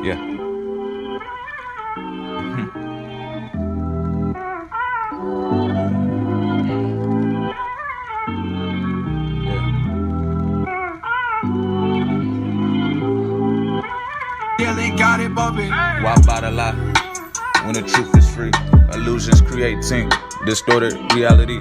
Yeah. Yeah, they got it bumping. Why buy the lie when the truth is free? Illusions creating distorted reality,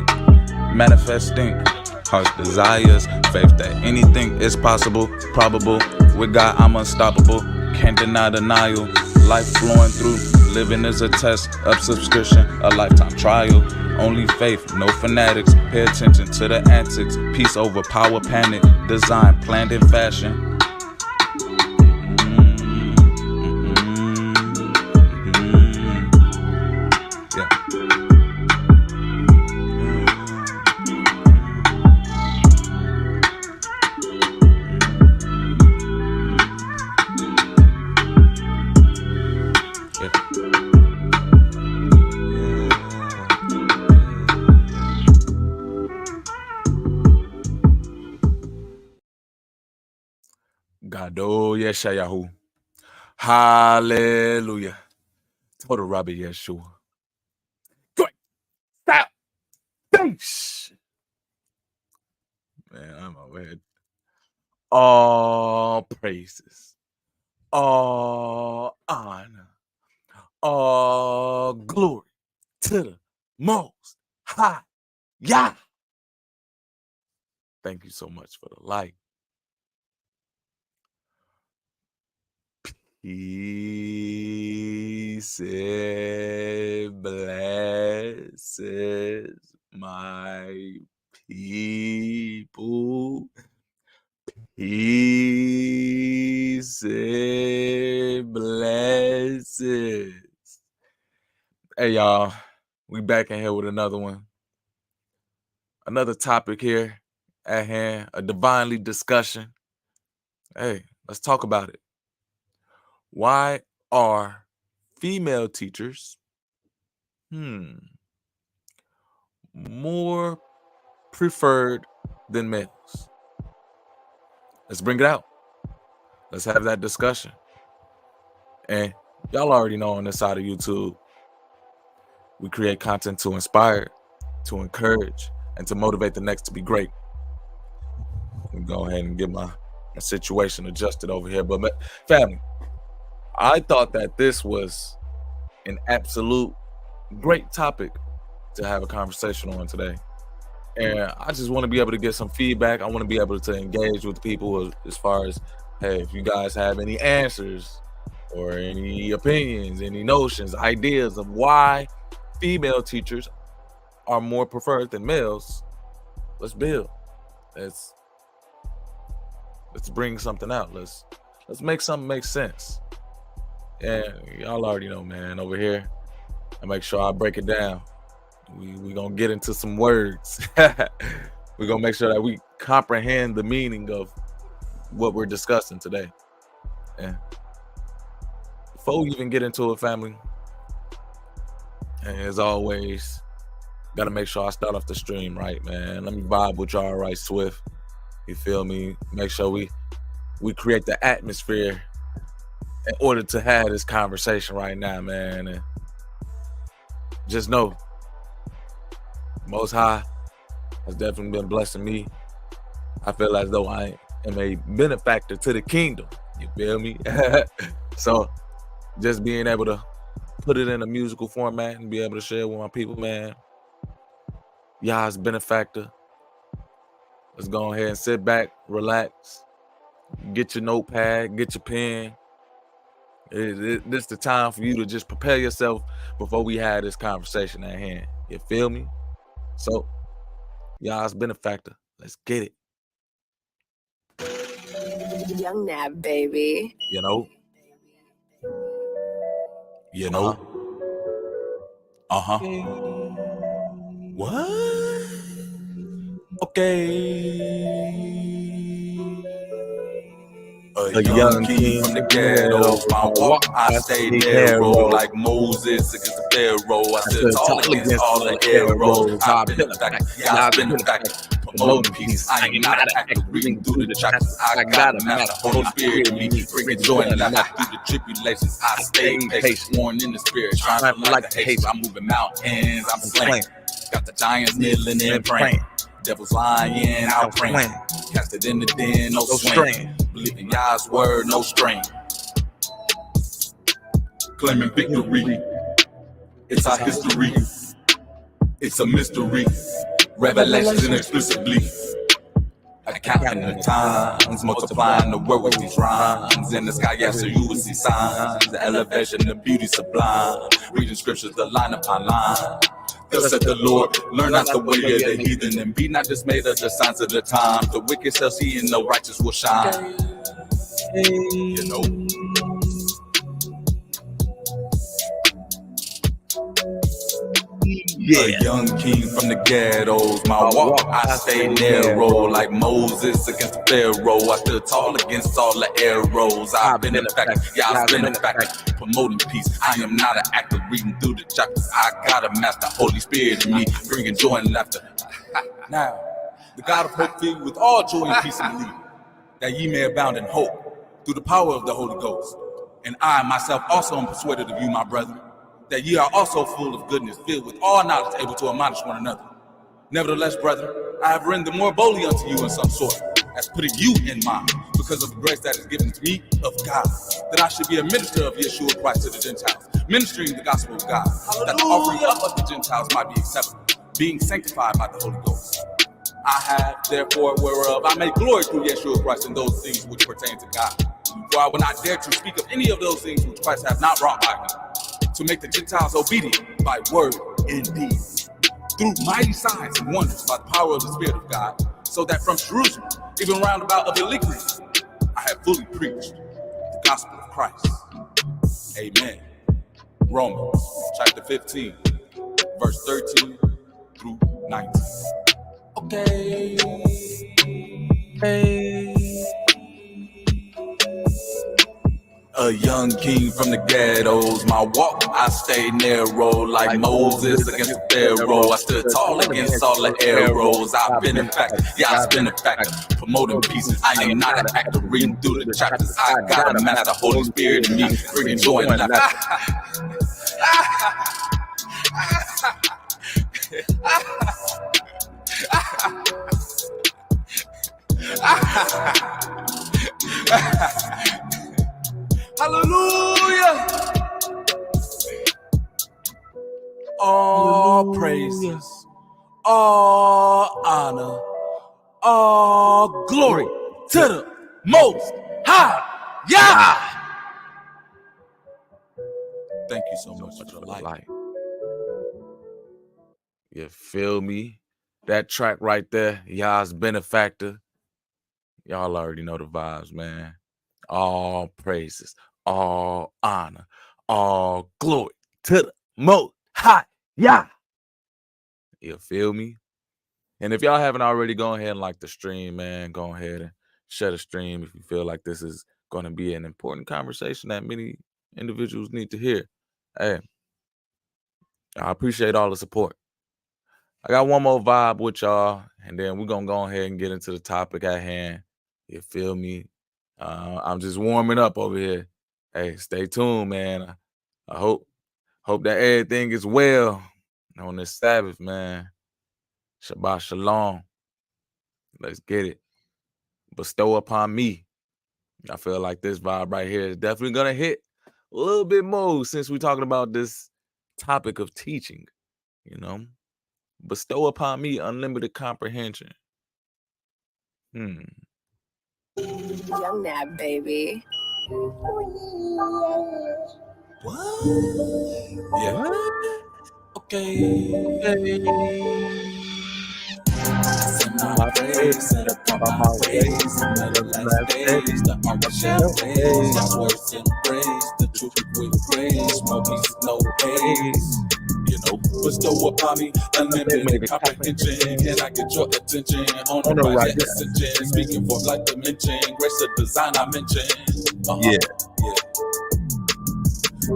manifesting heart's desires, faith that anything is possible, probable. With God, I'm unstoppable. Can't deny denial. Life flowing through, living is a test of subscription, a lifetime trial. Only faith, no fanatics. Pay attention to the antics. Peace over power, panic. Design planned in fashion. Gado Yeshayahu. Hallelujah. Total Rabbi Yeshua. Good. Stop. Thanks. Man, I'm aware. All praises. All honor. All glory to the Most High. Yah. Thank you so much for the light. Peace and blessings, my people. Peace and blessings. Hey, y'all. We back in here with another one. Another topic here at hand, a divinely discussion. Hey, let's talk about it. Why are female teachers more preferred than males? Let's bring it out. Let's have that discussion. And y'all already know on this side of YouTube, we create content to inspire, to encourage, and to motivate the next to be great. Let me go ahead and get my situation adjusted over here. But family, I thought that this was an absolute great topic to have a conversation on today. And I just want to be able to get some feedback. I want to be able to engage with people as far as, hey, if you guys have any answers or any opinions, any notions, ideas of why female teachers are more preferred than males, let's build. Let's bring something out. Let's make something make sense. And y'all already know, man, over here, I make sure I break it down. We gonna get into some words. We're gonna make sure that we comprehend the meaning of what we're discussing today. And before we even get into it, family, and as always, gotta make sure I start off the stream right, man. Let me vibe with y'all right swift. You feel me? Make sure we create the atmosphere in order to have this conversation right now, man. And just know, Most High has definitely been blessing me. I feel as though I am a benefactor to the kingdom. You feel me? So just being able to put it in a musical format and be able to share with my people, man. Yah's benefactor. Let's go ahead and sit back, relax, get your notepad, get your pen. This is the time for you to just prepare yourself before we have this conversation at hand. You feel me? So, Yah's benefactor. Let's get it. Young Nab, baby. You know? What? Okay. A young king from the ghetto. My walk, I stay narrow like Moses against the Pharaoh. I stood tall against all the arrows. I've been the factor. Yeah, I've been the factor. Promoting peace. I am not an actor reading through the chapters. I got a master. Holy Spirit in me. Bringing joy and laughter through the tribulations, I stay patient. Born in the spirit, trying to like the hate. I'm moving mountains, I'm slaying. Got the giants kneeling and praying. Devil's lying, out praying. Cast it in the den, no strain. Believe in God's word, no strain. Claiming victory, it's our history. It's a mystery. Revelations inexplicably. Accounting the times, multiplying the word with these rhymes. In the sky, yes, so you will see signs. The elevation, the beauty sublime. Reading scriptures, the line upon line. Thus said the Lord, learn not the way of the heathen, and be not dismayed of the signs of the times. The wicked shall see, and the righteous will shine. You know. Yeah. A young king from the ghettos. My walk, I stay narrow like Moses against the Pharaoh. I stood tall against all the arrows. I've been effective, yeah, I've been effective. Promoting peace, I am not an actor. Reading through the chapters, I got a master. Holy Spirit in me, bringing joy and laughter. Now, the God of hope fill you with all joy and peace and believe, that ye may abound in hope through the power of the Holy Ghost. And I myself also am persuaded of you, my brethren, that ye are also full of goodness, filled with all knowledge, able to admonish one another. Nevertheless, brethren, I have written the more boldly unto you in some sort, as putting you in mind, because of the grace that is given to me of God, that I should be a minister of Yeshua Christ to the Gentiles, ministering the gospel of God, that the offering up of the Gentiles might be acceptable, being sanctified by the Holy Ghost. I have, therefore, whereof I may glory through Yeshua Christ in those things which pertain to God. For I will not dare to speak of any of those things which Christ hath not wrought by me, to make the Gentiles obedient by word and deed, through mighty signs and wonders by the power of the Spirit of God, so that from Jerusalem, even round about of Illyricum, I have fully preached the gospel of Christ. Amen. Romans chapter 15, verse 13 through 19. Okay. A young king from the ghettos. My walk, I stay narrow like Moses against the Pharaoh. I stood tall against all the arrows. I've been effective, yeah, I've been effective. Promoting peace, I am not an actor. Reading through the chapters, I got a master. Holy Spirit in me, bringing joy and laughter. Hallelujah! All praises, all honor, all glory to the Most High. Yeah! Thank you so much for the light. You feel me? That track right there, y'all's benefactor. Y'all already know the vibes, man. All praises, all honor, all glory to the Most High. Yeah. You feel me? And if y'all haven't already, go ahead and like the stream, man. Go ahead and share the stream if you feel like this is going to be an important conversation that many individuals need to hear. Hey, I appreciate all the support. I got one more vibe with y'all, and then we're going to go ahead and get into the topic at hand. You feel me? I'm just warming up over here. Hey, stay tuned, man. I hope that everything is well on this Sabbath, man. Shabbat shalom. Let's get it. Bestow upon me. I feel like this vibe right here is definitely going to hit a little bit more since we're talking about this topic of teaching, you know. Bestow upon me unlimited comprehension. Young Nab, baby. What? Yeah. Okay. Send my praise, set up on my ways, another last days, the armor shall raise, God's words and praise, the truth with grace, more peace, no haze. You know, bestow upon me unlimited comprehension. Can I get your attention on the right ascension? Speaking for like dimension, grace of design I mentioned. Yeah.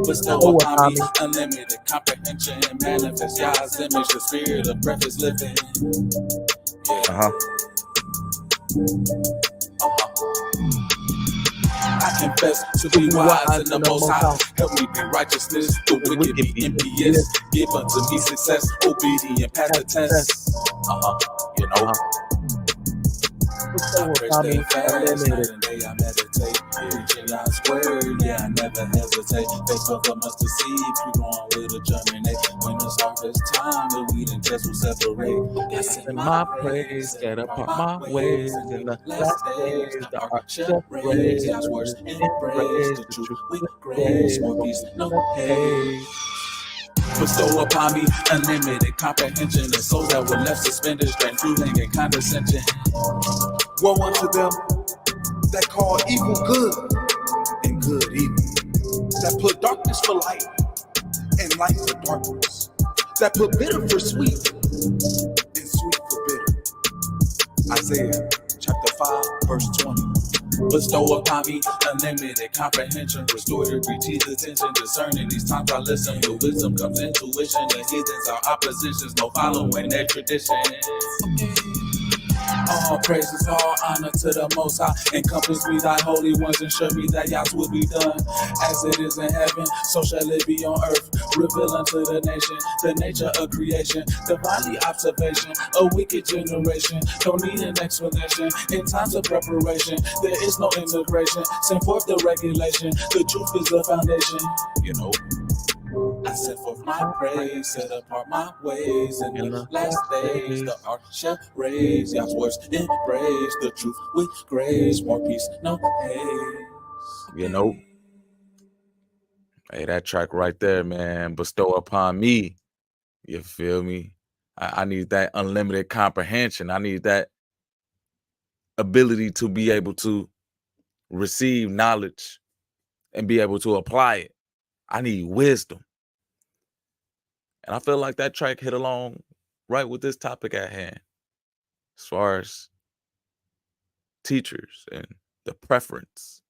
Bestow upon me unlimited comprehension. Manifest Yah's image, the spirit of breath is living. Yeah. I confess to be wise in the Most High. Help me be righteousness, the wicked be envious. Give unto me success, obedient, pass the test. You know. I pray stay fast, night and day I meditate. Preaching God's word, yeah, I never hesitate. Faith of a mustard seed, keep growing with a germinate. When it's harvest time, the wheat and test will separate. I sing my praise, set apart my ways. In the last days, the art shall raise. God's words in praise, the truth with grace. More peace, no hate. Bestow upon me unlimited comprehension of souls that were left suspended, strange fooling and condescension. Woe unto them that call evil good and good evil, that put darkness for light and light for darkness, that put bitter for sweet and sweet for bitter. Isaiah chapter 5 verse 20. Bestow upon me unlimited comprehension, restore every teeth attention, discerning these times I listen. With wisdom comes intuition, the heathens are oppositions, no following their traditions. All praises, all honor to the Most High. Encompass me thy holy ones, ensure me that Yah's will be done. As it is in heaven, so shall it be on earth. Reveal unto the nation the nature of creation. Divinely observation, a wicked generation. Don't need an explanation. In times of preparation, there is no integration. Send forth the regulation. The truth is the foundation. You know. I set forth my praise, set apart my ways. In the last days, the ark shall raise. God's words in praise, the truth with grace. More peace, no hate. You know. Hey, that track right there, man. Bestow upon me. You feel me? I need that unlimited comprehension. I need that ability to be able to receive knowledge and be able to apply it. I need wisdom. And I feel like that track hit along right with this topic at hand, as far as teachers and the preference.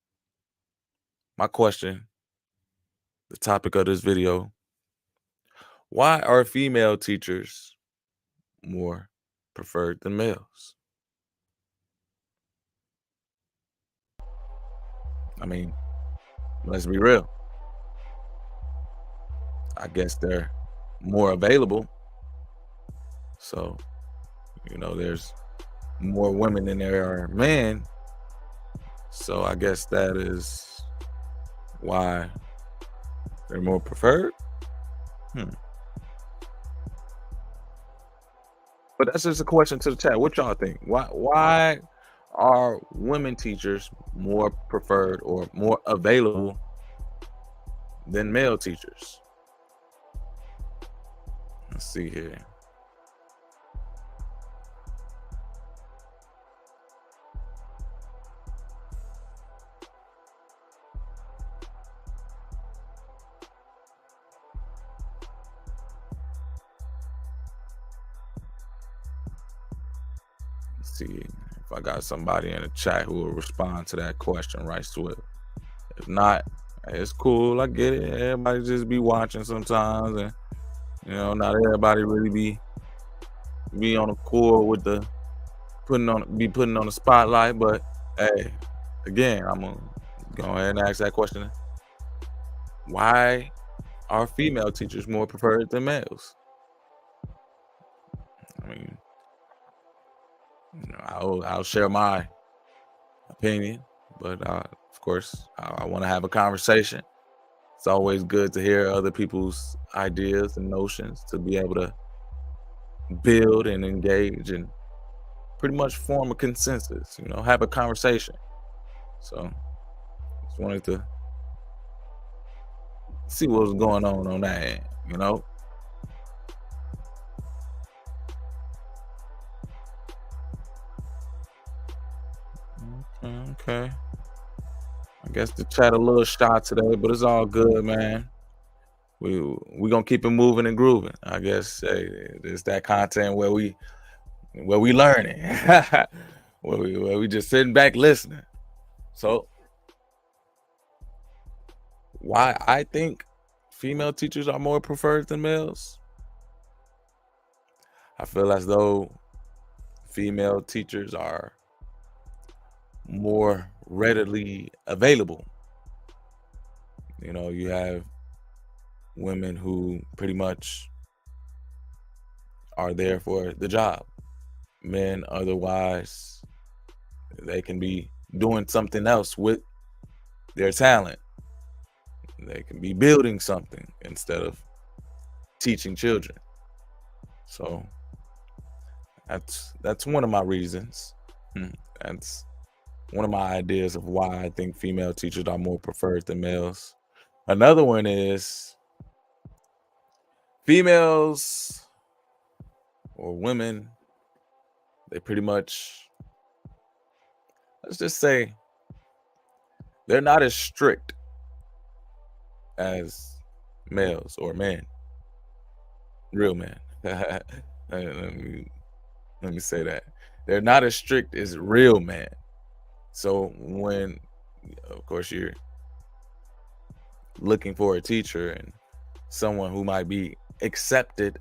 My question, the topic of this video, why are female teachers more preferred than males? I mean, let's be real. I guess they're more available. So, you know, there's more women than there are men. So I guess that is why they're more preferred. But that's just a question to the chat. What y'all think? Why are women teachers more preferred or more available than male teachers? Let's see here. Let's see if I got somebody in the chat who will respond to that question right swift. If not, it's cool. I get it. Everybody just be watching sometimes, and you know, not everybody really be on the core with the putting on the spotlight. But hey, again, I'm gonna go ahead and ask that question. Why are female teachers more preferred than males? I mean, you know, I'll share my opinion, but of course, I want to have a conversation. It's always good to hear other people's ideas and notions, to be able to build and engage and pretty much form a consensus, you know, have a conversation. So just wanted to see what was going on that end, you know. Okay. I guess the chat a little shy today, but it's all good, man. We gonna keep it moving and grooving. I guess it's that content where we learning, where we just sitting back listening. So why I think female teachers are more preferred than males? I feel as though female teachers are more readily available You know, you have women who pretty much are there for the job. Men, otherwise, they can be doing something else with their talent. They can be building something instead of teaching children. So that's one of my reasons. That's one of my ideas of why I think female teachers are more preferred than males. Another one is females or women, they pretty much, let's just say, they're not as strict as males or men, real men. let, me say that. They're not as strict as real men. So when, of course, you're looking for a teacher and someone who might be accepted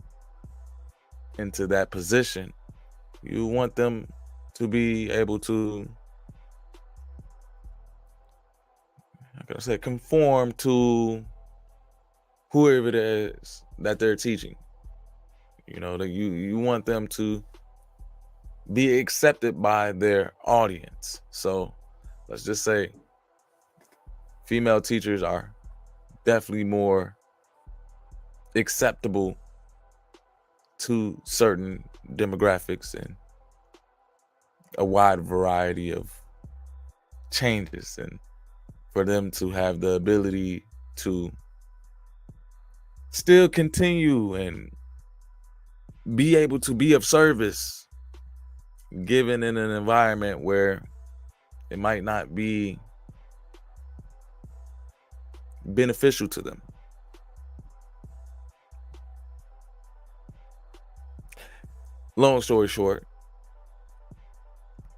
into that position, you want them to be able to, how can I say, conform to whoever it is that they're teaching. You know, that you want them to be accepted by their audience. So let's just say female teachers are definitely more acceptable to certain demographics and a wide variety of changes, and for them to have the ability to still continue and be able to be of service, given in an environment where it might not be beneficial to them. Long story short,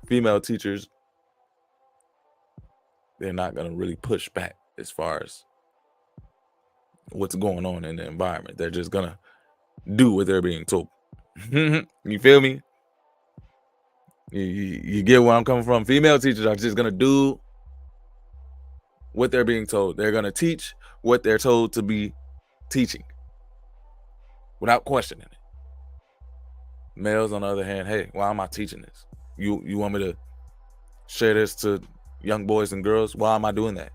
female teachers, they're not going to really push back as far as what's going on in the environment. They're just going to do what they're being told. You feel me? You get where I'm coming from? Female teachers are just going to do what they're being told. They're going to teach what they're told to be teaching without questioning it. Males, on the other hand, hey, why am I teaching this? You want me to share this to young boys and girls? Why am I doing that?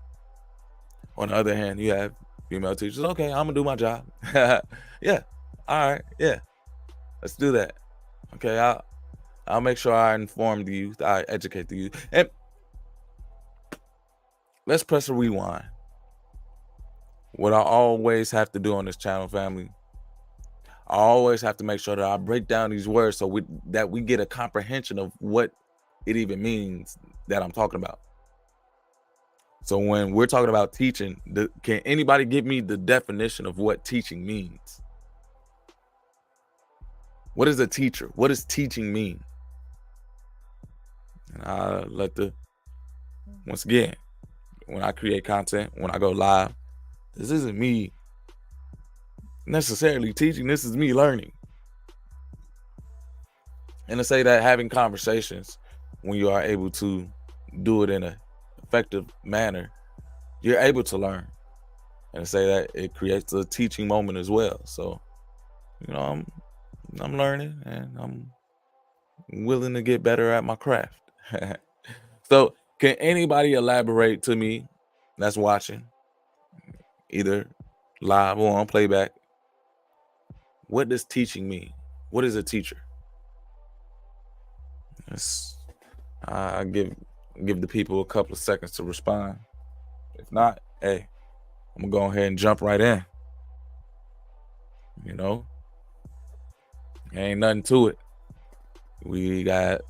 On the other hand, you have female teachers. Okay, I'm gonna do my job. Yeah, all right, yeah, let's do that. Okay, I'll make sure I inform the youth, I educate the youth, and let's press a rewind. What I always have to do on this channel, family, I always have to make sure that I break down these words so that we get a comprehension of what it even means that I'm talking about. So when we're talking about teaching, can anybody give me the definition of what teaching means? What is a teacher? What does teaching mean? And I once again, when I create content, when I go live, this isn't me necessarily teaching, this is me learning. And to say that having conversations, when you are able to do it in an effective manner, you're able to learn. And to say that it creates a teaching moment as well. So, you know, I'm learning and I'm willing to get better at my craft. So can anybody elaborate to me that's watching, either live or on playback, what does teaching mean? What is a teacher? I give the people a couple of seconds to respond. If not, hey, I'm gonna go ahead and jump right in. You know, ain't nothing to it. We got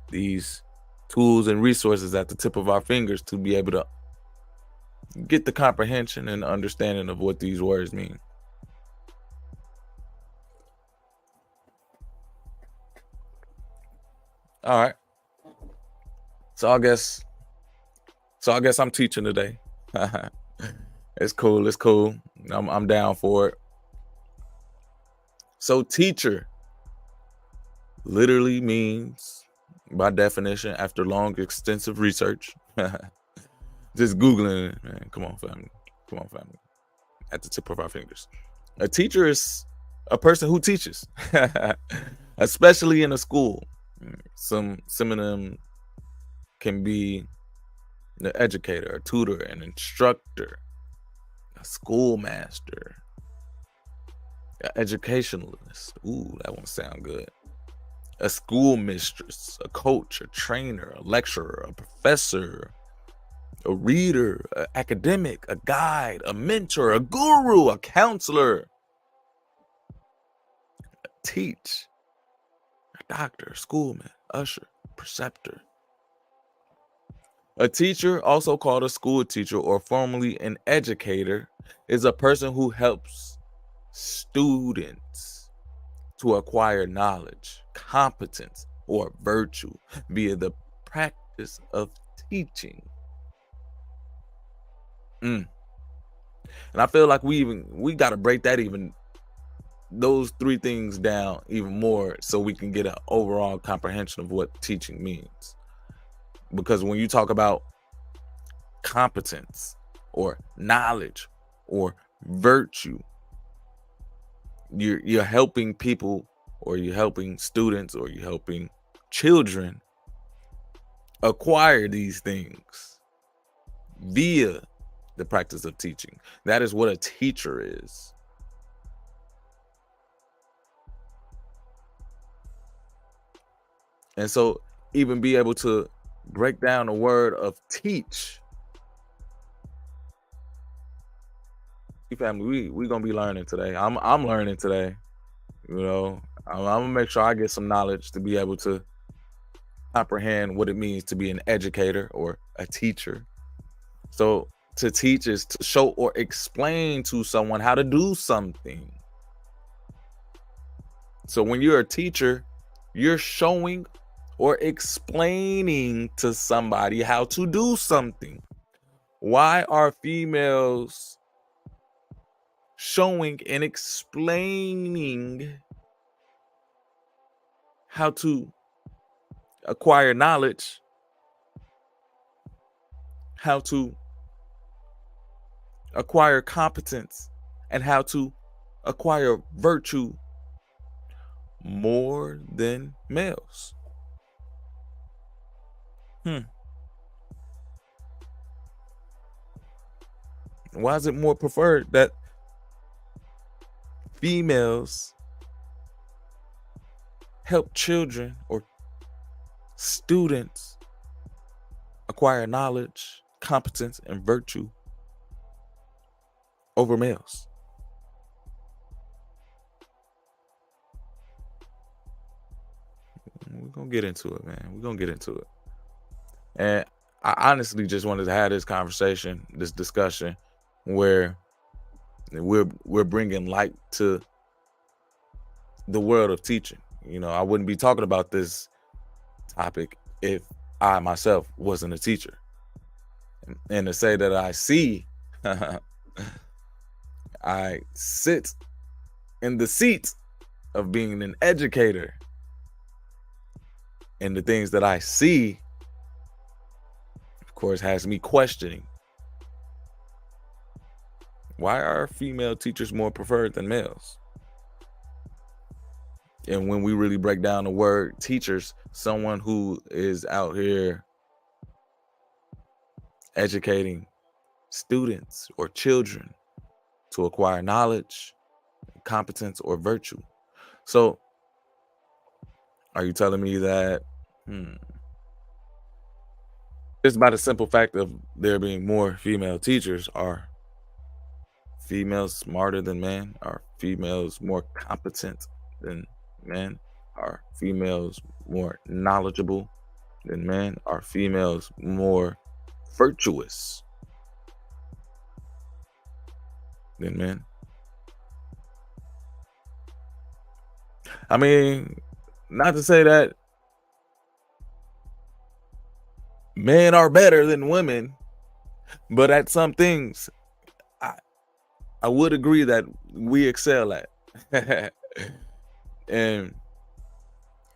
these tools and resources at the tip of our fingers to be able to get the comprehension and understanding of what these words mean. All right. So I guess I'm teaching today. It's cool. It's cool. I'm down for it. So teacher literally means, by definition, after long, extensive research, just Googling it, man. Come on, family. Come on, family. At the tip of our fingers. A teacher is a person who teaches, especially in a school. Some of them can be an educator, a tutor, an instructor, a schoolmaster, an educationalist. Ooh, that one sound good. A school mistress, a coach, a trainer, a lecturer, a professor, a reader, an academic, a guide, a mentor, a guru, a counselor, a teach, a doctor, a schoolman, usher, preceptor. A teacher, also called a school teacher or formerly an educator, is a person who helps students to acquire knowledge, competence, or virtue via the practice of teaching. And I feel like we got to break those three things down even more so we can get an overall comprehension of what teaching means. Because when you talk about competence or knowledge or virtue, you're helping people, or you're helping students, or you're helping children acquire these things via the practice of teaching. That is what a teacher is. And so even be able to break down the word of teach. Family, we gonna be learning today. I'm learning today. You know, I'm gonna make sure I get some knowledge to be able to comprehend what it means to be an educator or a teacher. So to teach is to show or explain to someone how to do something. So when you're a teacher, you're showing or explaining to somebody how to do something. Why are females showing and explaining how to acquire knowledge, how to acquire competence, and how to acquire virtue more than males? Why is it more preferred that females help children or students acquire knowledge, competence, and virtue over males? We're gonna get into it, man. We're gonna get into it. And I honestly just wanted to have this conversation, this discussion, where we're bringing light to the world of teaching. You know, I wouldn't be talking about this topic if I myself wasn't a teacher. And to say that I see, I sit in the seat of being an educator, and the things that I see, of course, has me questioning, why are female teachers more preferred than males? And when we really break down the word teachers, someone who is out here educating students or children to acquire knowledge, competence, or virtue. So are you telling me that just by the simple fact of there being more female teachers, are females smarter than men? Are females more competent than men? Are females more knowledgeable than men? Are females more virtuous than men? I mean, not to say that men are better than women, but at some things I would agree that we excel at. And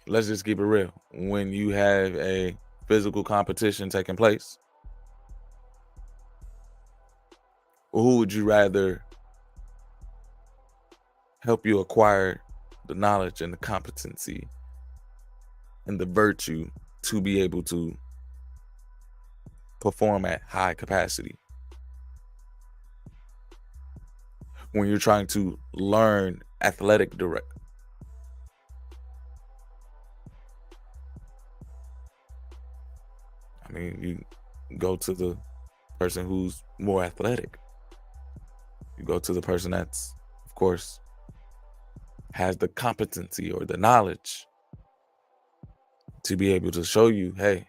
let's just keep it real. When you have a physical competition taking place, Or who would you rather help you acquire the knowledge and the competency and the virtue to be able to perform at high capacity? When you're trying to learn athletic direct. I mean, you go to the person who's more athletic. You go to the person that's, of course, has the competency or the knowledge to be able to show you, hey,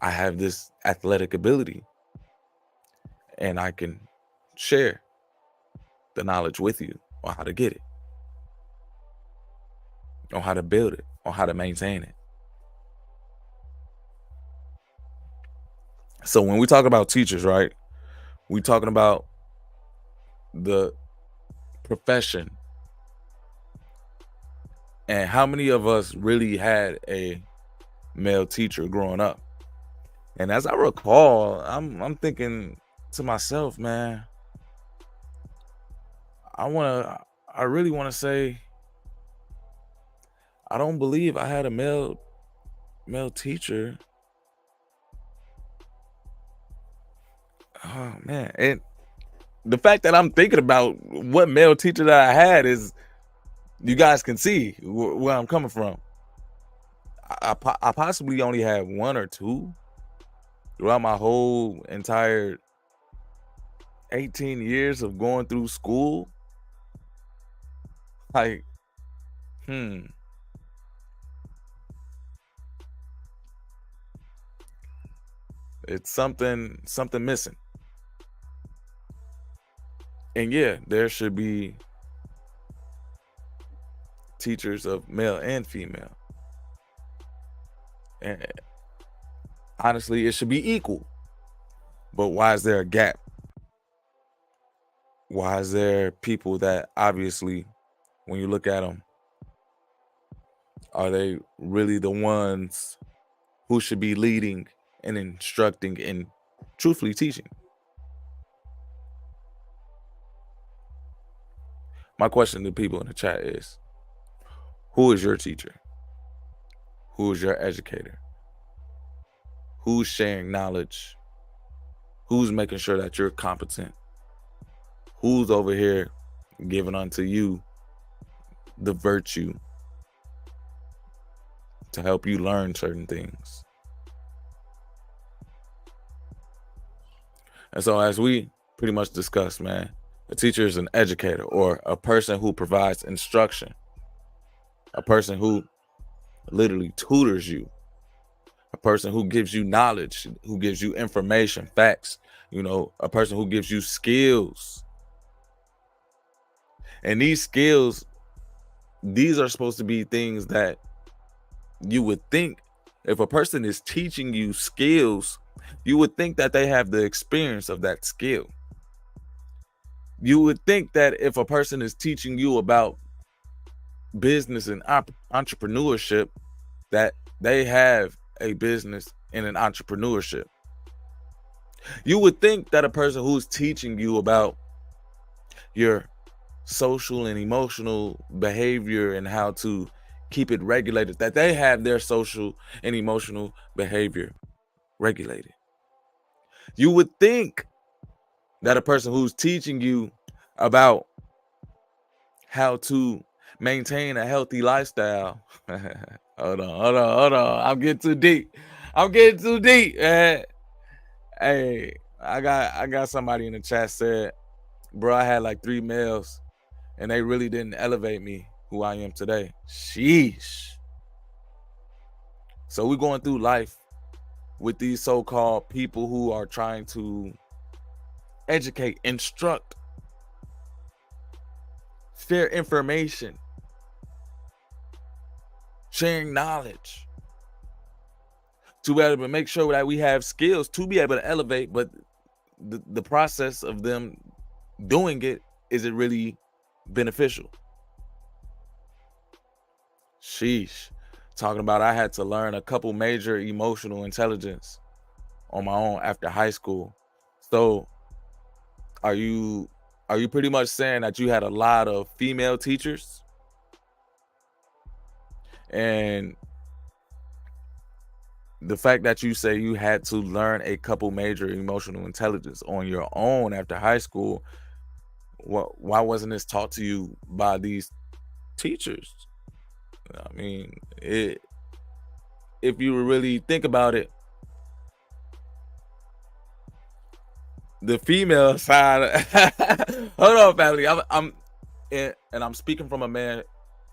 I have this athletic ability and I can share the knowledge with you on how to get it, on how to build it, on how to maintain it. So when we talk about teachers, right, we talking about the profession. And how many of us really had a male teacher growing up? And as I recall, I'm thinking to myself, man, I really want to say, I don't believe I had a male teacher. Oh man. And the fact that I'm thinking about what male teacher that I had is, you guys can see where I'm coming from. I possibly only had one or two throughout my whole entire 18 years of going through school. Like, it's something missing. And yeah, there should be teachers of male and female. And honestly, it should be equal. But why is there a gap? Why is there people that obviously, when you look at them, are they really the ones who should be leading and instructing and truthfully teaching? My question to people in the chat is, who is your teacher? Who is your educator? Who's sharing knowledge? Who's making sure that you're competent? Who's over here giving unto you the virtue to help you learn certain things? And so as we pretty much discussed, man, a teacher is an educator, or a person who provides instruction, a person who literally tutors you, a person who gives you knowledge, who gives you information, facts, a person who gives you skills. And these skills, these are supposed to be things that you would think, if a person is teaching you skills, you would think that they have the experience of that skill. You would think that if a person is teaching you about business and entrepreneurship, that they have a business and an entrepreneurship. You would think that a person who's teaching you about your social and emotional behavior and how to keep it regulated, that they have their social and emotional behavior regulated. You would think that a person who's teaching you about how to maintain a healthy lifestyle. Hold on. I'm getting too deep. Man. Hey, I got somebody in the chat said, bro, I had like 3 males and they really didn't elevate me who I am today. Sheesh. So we're going through life with these so-called people who are trying to educate, instruct, share information, sharing knowledge, to be able to make sure that we have skills to be able to elevate. But the process of them doing it, is it really beneficial? Sheesh. Talking about, I had to learn a couple major emotional intelligence on my own after high school. So are you pretty much saying that you had a lot of female teachers? And the fact that you say you had to learn a couple major emotional intelligence on your own after high school, why wasn't this taught to you by these teachers? I mean, if you really think about it, the female side. Hold on, family. I'm speaking from a man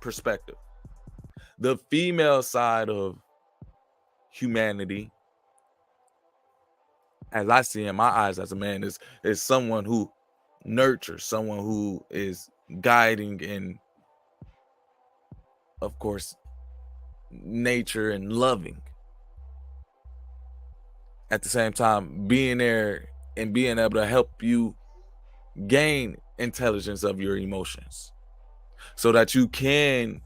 perspective. The female side of humanity, as I see in my eyes as a man, is someone who nurtures, someone who is guiding and, of course, nature and loving. At the same time, being there and being able to help you gain intelligence of your emotions so that you can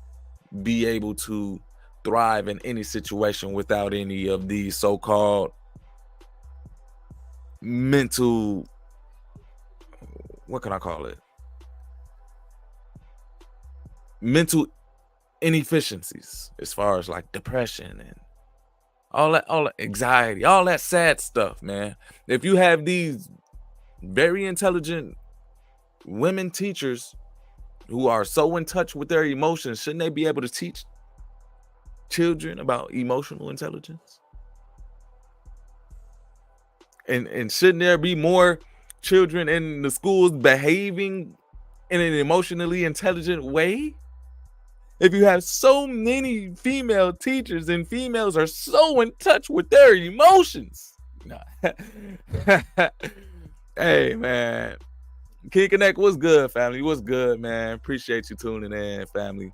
be able to thrive in any situation without any of these so-called mental, what can I call it? Mental inefficiencies, as far as like depression and all that anxiety, all that sad stuff, man. If you have these very intelligent women teachers who are so in touch with their emotions, shouldn't they be able to teach children about emotional intelligence? And shouldn't there be more children in the schools behaving in an emotionally intelligent way? If you have so many female teachers and females are so in touch with their emotions. Hey, man. King Connect, what's good, family? What's good, man? Appreciate you tuning in, family.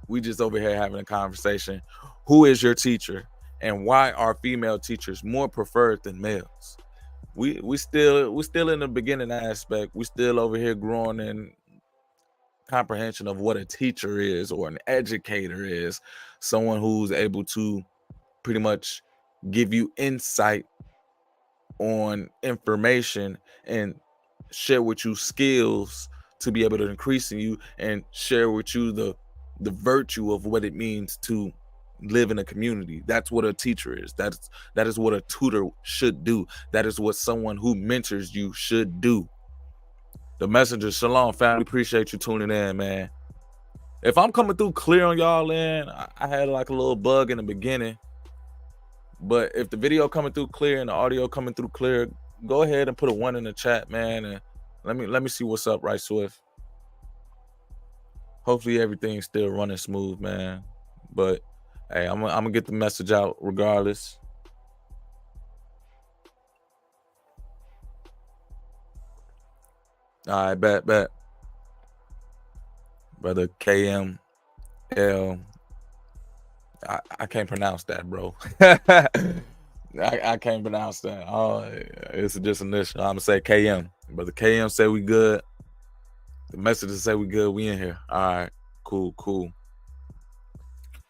We just over here having a conversation. Who is your teacher? And why are female teachers more preferred than males? We still in the beginning aspect. We still over here growing in comprehension of what a teacher is or an educator is. Someone who's able to pretty much give you insight on information and share with you skills to be able to increase in you and share with you the virtue of what it means to live in a community. That's what a teacher is. That is what a tutor should do. That is what someone who mentors you should do. The messenger, shalom, family. Appreciate you tuning in, man. If I'm coming through clear on y'all end, I had like a little bug in the beginning, but if the video coming through clear and the audio coming through clear, go ahead and put a 1 in the chat, man, and let me see what's up, right, Swift. Hopefully everything's still running smooth, man. But hey, I'm gonna get the message out regardless. All right, bet. Brother KML. I can't pronounce that, bro. I can't pronounce that. Oh, it's just initial. I'm gonna say KM. Brother KM said we good. The messages say we good. We in here. All right, cool.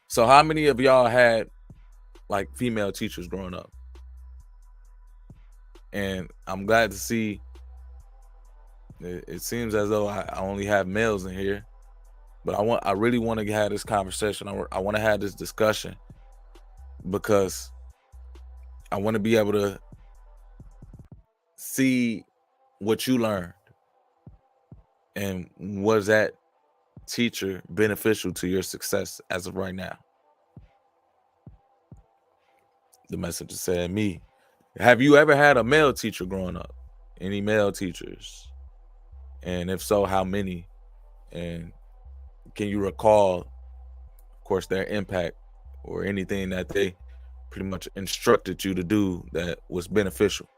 So how many of y'all had like female teachers growing up? And I'm glad to see. It seems as though I only have males in here, but I really want to have this conversation. I want to have this discussion because I want to be able to see what you learned and was that teacher beneficial to your success as of right now. The messenger said, me. Have you ever had a male teacher growing up? Any male teachers? And if so, how many? And can you recall, of course, their impact or anything that they pretty much instructed you to do that was beneficial?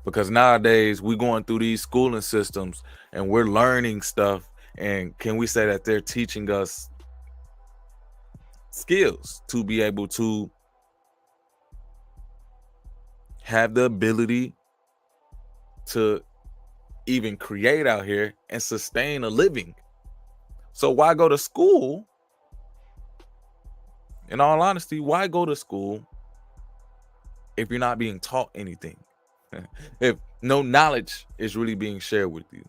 Because nowadays we're going through these schooling systems and we're learning stuff. And can we say that they're teaching us skills to be able to have the ability to even create out here and sustain a living? So why go to school? In all honesty, why go to school if you're not being taught anything, if no knowledge is really being shared with you,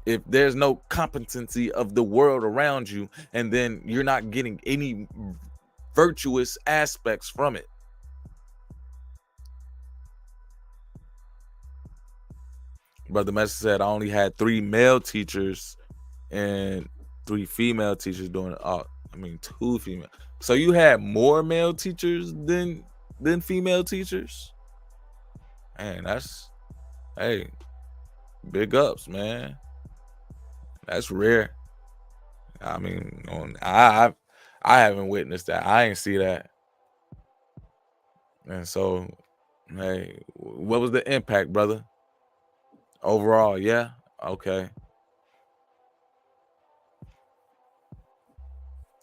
if there's no competency of the world around you, and then you're not getting any virtuous aspects from it. Brother Messi said, I only had 3 male teachers and 3 female teachers doing it. 2 female. So you had more male teachers than female teachers? Man, hey, big ups, man. That's rare. I haven't witnessed that. I ain't see that. And so, hey, what was the impact, brother? Overall, yeah? Okay.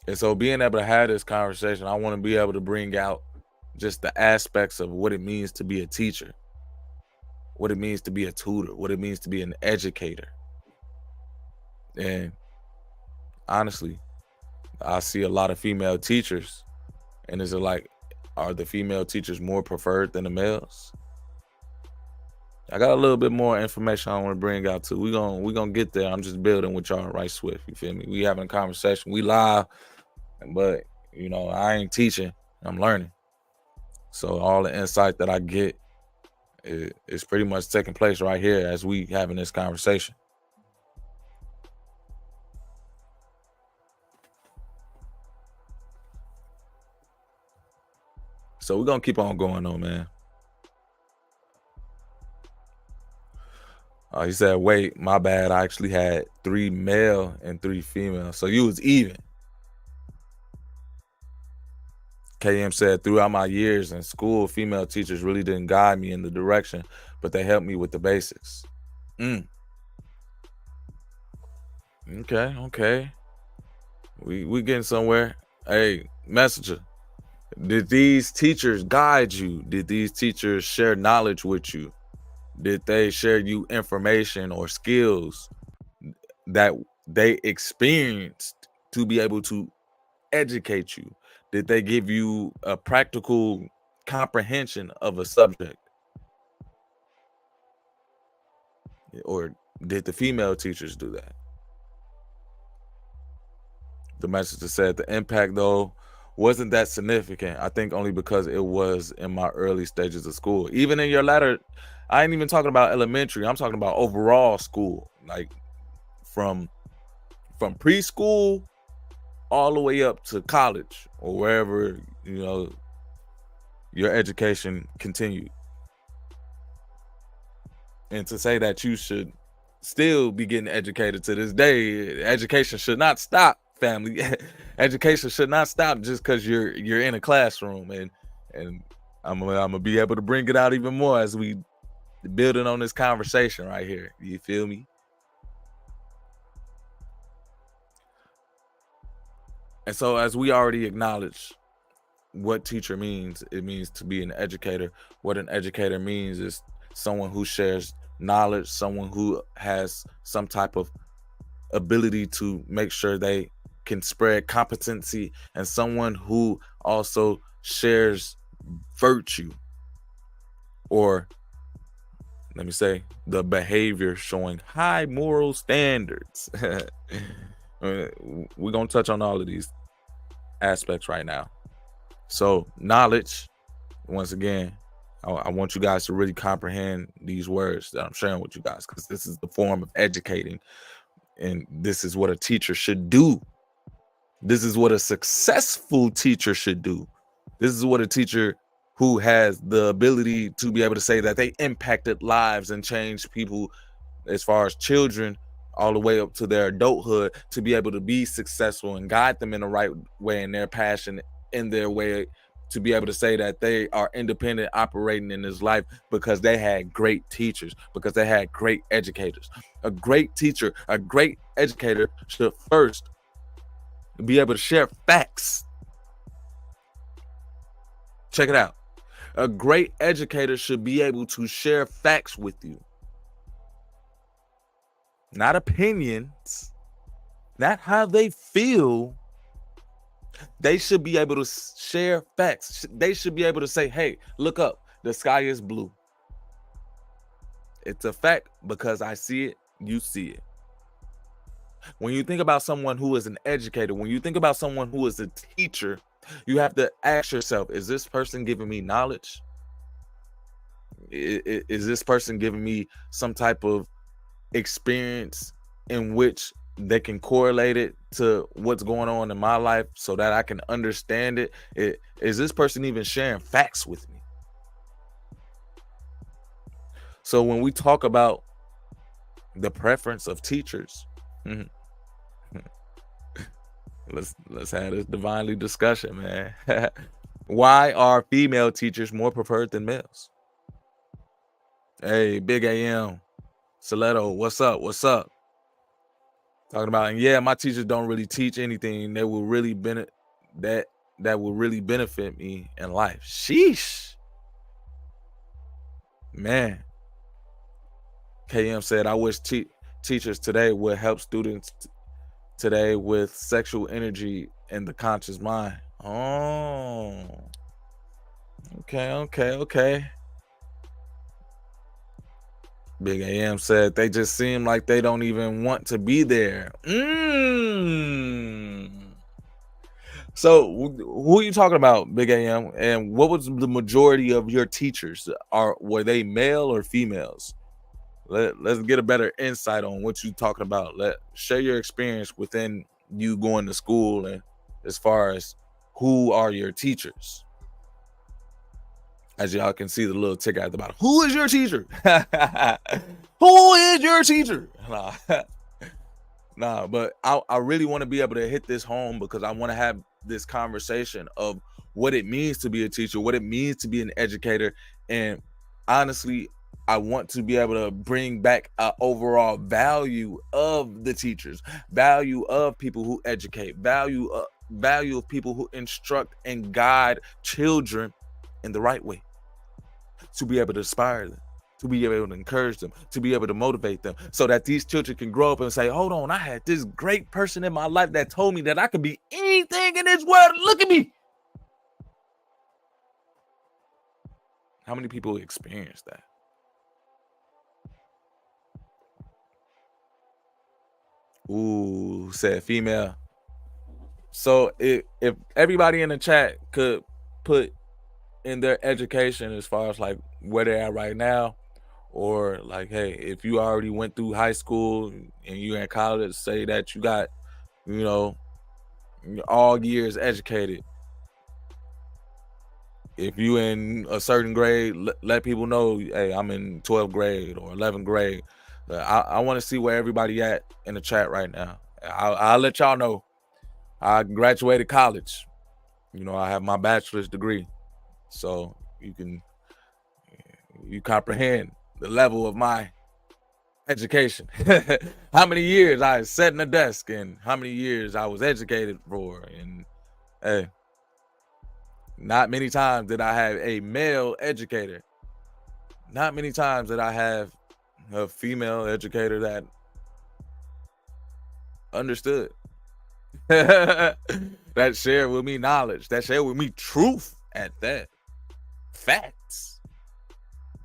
And so being able to have this conversation, I want to be able to bring out just the aspects of what it means to be a teacher, what it means to be a tutor, what it means to be an educator. And honestly, I see a lot of female teachers, and is it like, are the female teachers more preferred than the males? I got a little bit more information I want to bring out too. We gonna get there. I'm just building with y'all right swift. You feel me? We having a conversation. We live, but I ain't teaching. I'm learning. So all the insight that I get is pretty much taking place right here as we having this conversation. So we're gonna keep on going on, man. He said, wait, my bad. I actually had 3 male and 3 female. So you was even. KM said, throughout my years in school, female teachers really didn't guide me in the direction, but they helped me with the basics. Okay. We getting somewhere. Hey, Messenger, did these teachers guide you? Did these teachers share knowledge with you? Did they share you information or skills that they experienced to be able to educate you? Did they give you a practical comprehension of a subject? Or did the female teachers do that? The messenger said the impact, though, wasn't that significant. I think only because it was in my early stages of school. Even in your latter, I ain't even talking about elementary. I'm talking about overall school, like from preschool all the way up to college or wherever, your education continued. And to say that you should still be getting educated to this day, education should not stop, family. Education should not stop just because you're in a classroom. And I'm gonna be able to bring it out even more as we building on this conversation right here. You feel me? And so as we already acknowledged what teacher means, it means to be an educator. What an educator means is someone who shares knowledge, someone who has some type of ability to make sure they can spread competency, and someone who also shares virtue, or let me say the behavior showing high moral standards. We're going to touch on all of these aspects right now. So knowledge, once again, I want you guys to really comprehend these words that I'm sharing with you guys, because this is the form of educating, and this is what a teacher should do. This is what a successful teacher should do. This is what a teacher who has the ability to be able to say that they impacted lives and changed people as far as children all the way up to their adulthood, to be able to be successful and guide them in the right way in their passion, in their way, to be able to say that they are independent operating in this life because they had great teachers, because they had great educators. A great teacher, a great educator should first be able to share facts. Check it out. A great educator should be able to share facts with you. Not opinions, not how they feel. They should be able to share facts. They should be able to say, hey, look up. The sky is blue. It's a fact because I see it, you see it. When you think about someone who is an educator, when you think about someone who is a teacher, you have to ask yourself, is this person giving me knowledge? Is this person giving me some type of experience in which they can correlate it to what's going on in my life so that I can understand it? Is this person even sharing facts with me? So when we talk about the preference of teachers, let's have this divinely discussion, man. Why are female teachers more preferred than males? Hey, Big AM, Stiletto, what's up? What's up? Talking about, and yeah, my teachers don't really teach anything that will really that will really benefit me in life. Sheesh, man. KM said, I wish teachers today would help students today with sexual energy and the conscious mind. Oh, okay. Big AM said they just seem like they don't even want to be there. So who are you talking about, Big AM? And what was the majority of your teachers? Were they male or females? Let's get a better insight on what you're talking about. Share your experience within you going to school, and as far as who are your teachers. As y'all can see the little ticker at the bottom. Who is your teacher? Who is your teacher? Nah, but I really want to be able to hit this home because I want to have this conversation of what it means to be a teacher, what it means to be an educator. And honestly, I want to be able to bring back an overall value of the teachers, value of people who educate, value of people who instruct and guide children in the right way, to be able to inspire them, to be able to encourage them, to be able to motivate them, so that these children can grow up and say, hold on, I had this great person in my life that told me that I could be anything in this world. Look at me. How many people experience that? Ooh, said female. So if everybody in the chat could put in their education as far as like where they're at right now, or like, hey, if you already went through high school and you're in college, say that you got, all years educated. If you in a certain grade, let people know, hey, I'm in 12th grade or 11th grade. I want to see where everybody at in the chat right now. I'll let y'all know. I graduated college. I have my bachelor's degree. So you comprehend the level of my education. How many years I sat in a desk and how many years I was educated for. And hey, not many times did I have a male educator. Not many times did I have a female educator that understood, that shared with me knowledge, that shared with me truth at that. Facts.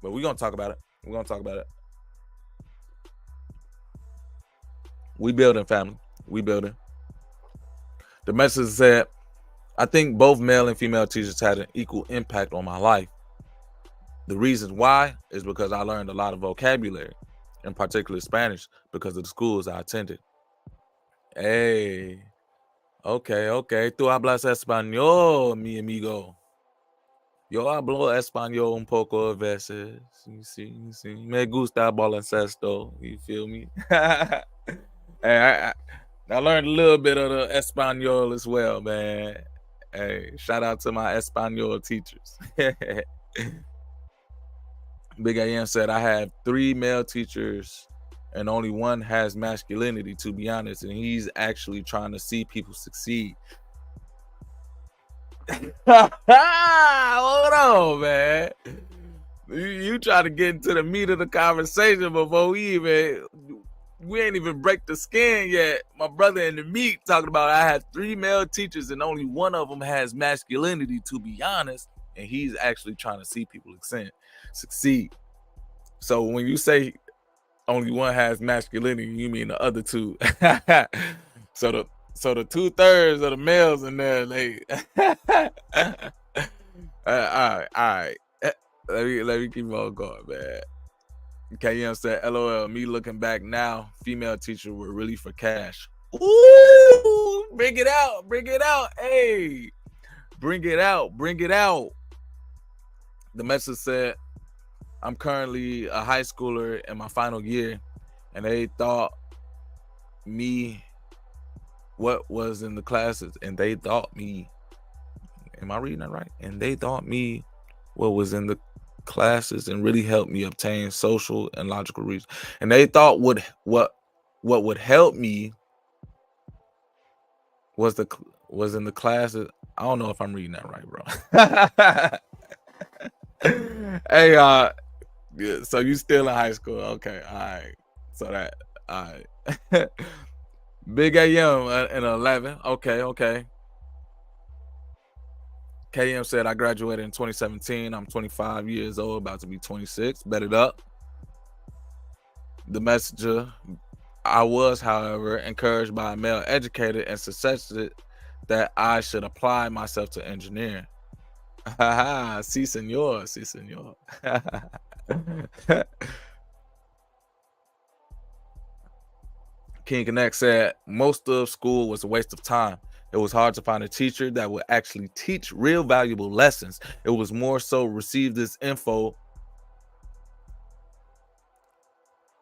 But we're going to talk about it. We building, family. We building. The message said, I think both male and female teachers had an equal impact on my life. The reason why is because I learned a lot of vocabulary, in particular Spanish, because of the schools I attended. Hey, okay. Tú hablas español, mi amigo. Yo hablo español un poco a veces. Sí. Me gusta baloncesto. You feel me? Hey, I learned a little bit of the español as well, man. Hey, shout out to my español teachers. Big AM said, I have 3 male teachers and only one has masculinity, to be honest, and he's actually trying to see people succeed. Hold on, man. You try to get into the meat of the conversation before we ain't even break the skin yet. My brother in the meat talking about I had 3 male teachers and only one of them has masculinity, to be honest, and he's actually trying to see people succeed. So when you say only one has masculinity, you mean the other two. so the 2/3 of the males in there, they all right. Let me keep on going, man. KM said, LOL, me looking back now, female teacher were really for cash. Ooh, bring it out. Hey, bring it out. The message said, I'm currently a high schooler in my final year, and they thought me what was in the classes, and they thought me, am I reading that right? And they thought me what was in the classes and really helped me obtain social and logical reasons. And they thought what would help me was in the classes. I don't know if I'm reading that right, bro. Hey, yeah, so you still in high school? Okay, all right. So that, all right. Big AM in 11. Okay. KM said, I graduated in 2017. I'm 25 years old, about to be 26. Bet it up. The messenger, I was, however, encouraged by a male educator and suggested that I should apply myself to engineering. Si, senor. King Connect said, most of school was a waste of time. It was hard to find a teacher that would actually teach real valuable lessons. It was more so receive this info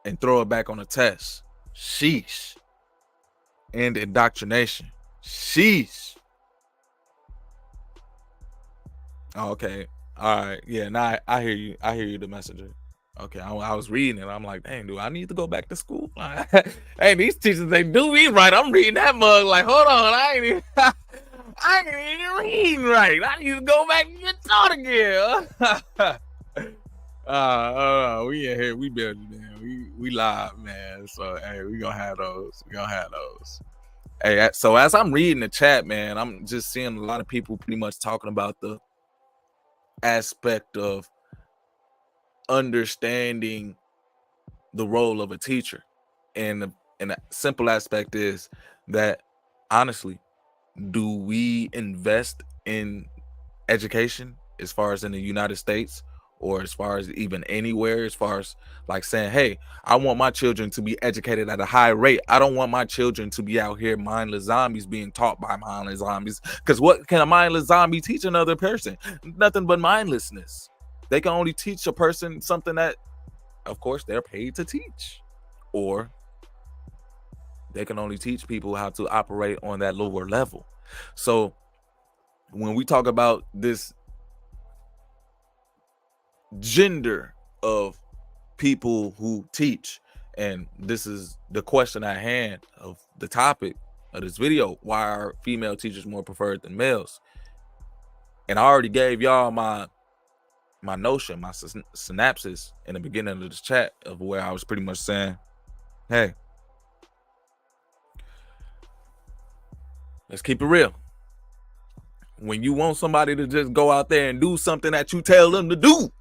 and throw it back on a test. Sheesh. And indoctrination. Sheesh. Oh, okay. All right. Yeah, now I hear you. The messenger. Okay, I was reading it. I'm like, dang, do I need to go back to school? Hey, these teachers, they do me right. I'm reading that mug like, hold on, I ain't even reading right. I need to go back and get taught again. We in here, we building, man. We live, man. So hey, we gonna have those. Hey, so as I'm reading the chat, man, I'm just seeing a lot of people pretty much talking about the aspect of understanding the role of a teacher, and a simple aspect is that, honestly, do we invest in education as far as in the United States, or as far as even anywhere, as far as like saying, hey, I want my children to be educated at a high rate. I don't want my children to be out here mindless zombies being taught by mindless zombies, because what can a mindless zombie teach another person? Nothing but mindlessness. They can only teach a person something that, of course, they're paid to teach. Or they can only teach people how to operate on that lower level. So when we talk about this gender of people who teach, and this is the question at hand of the topic of this video, why are female teachers more preferred than males? And I already gave y'all my notion, my synopsis in the beginning of this chat, of where I was pretty much saying, hey, let's keep it real. When you want somebody to just go out there and do something that you tell them to do,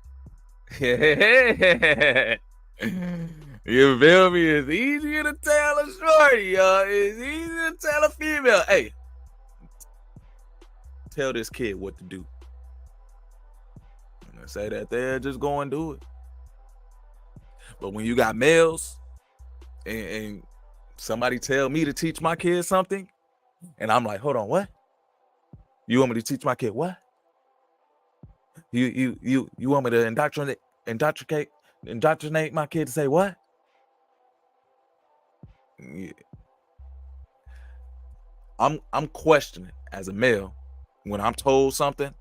you feel me? It's easier to tell a shorty, y'all. It's easier to tell a female, hey, tell this kid what to do. And say that they'll just go and do it. But when you got males and somebody tell me to teach my kid something, and I'm like, hold on, what? You want me to teach my kid what? You want me to indoctrinate my kid to say what? Yeah. I'm questioning as a male when I'm told something.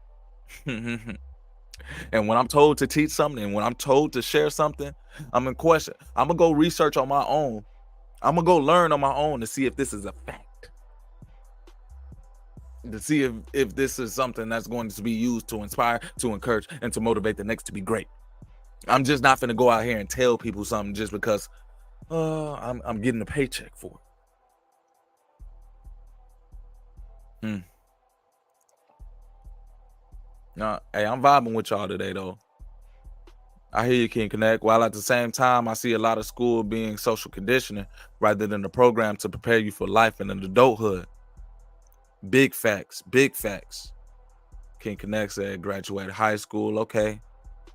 And when I'm told to teach something, and when I'm told to share something, I'm in question. I'm gonna go research on my own. I'm gonna go learn on my own to see if this is a fact. To see if this is something that's going to be used to inspire, to encourage, and to motivate the next to be great. I'm just not gonna go out here and tell people something just because I'm getting a paycheck for it. No, hey, I'm vibing with y'all today though. I hear you, King Connect. While at the same time, I see a lot of school being social conditioning rather than a program to prepare you for life and an adulthood. Big facts, big facts. King Connect said graduated high school. Okay.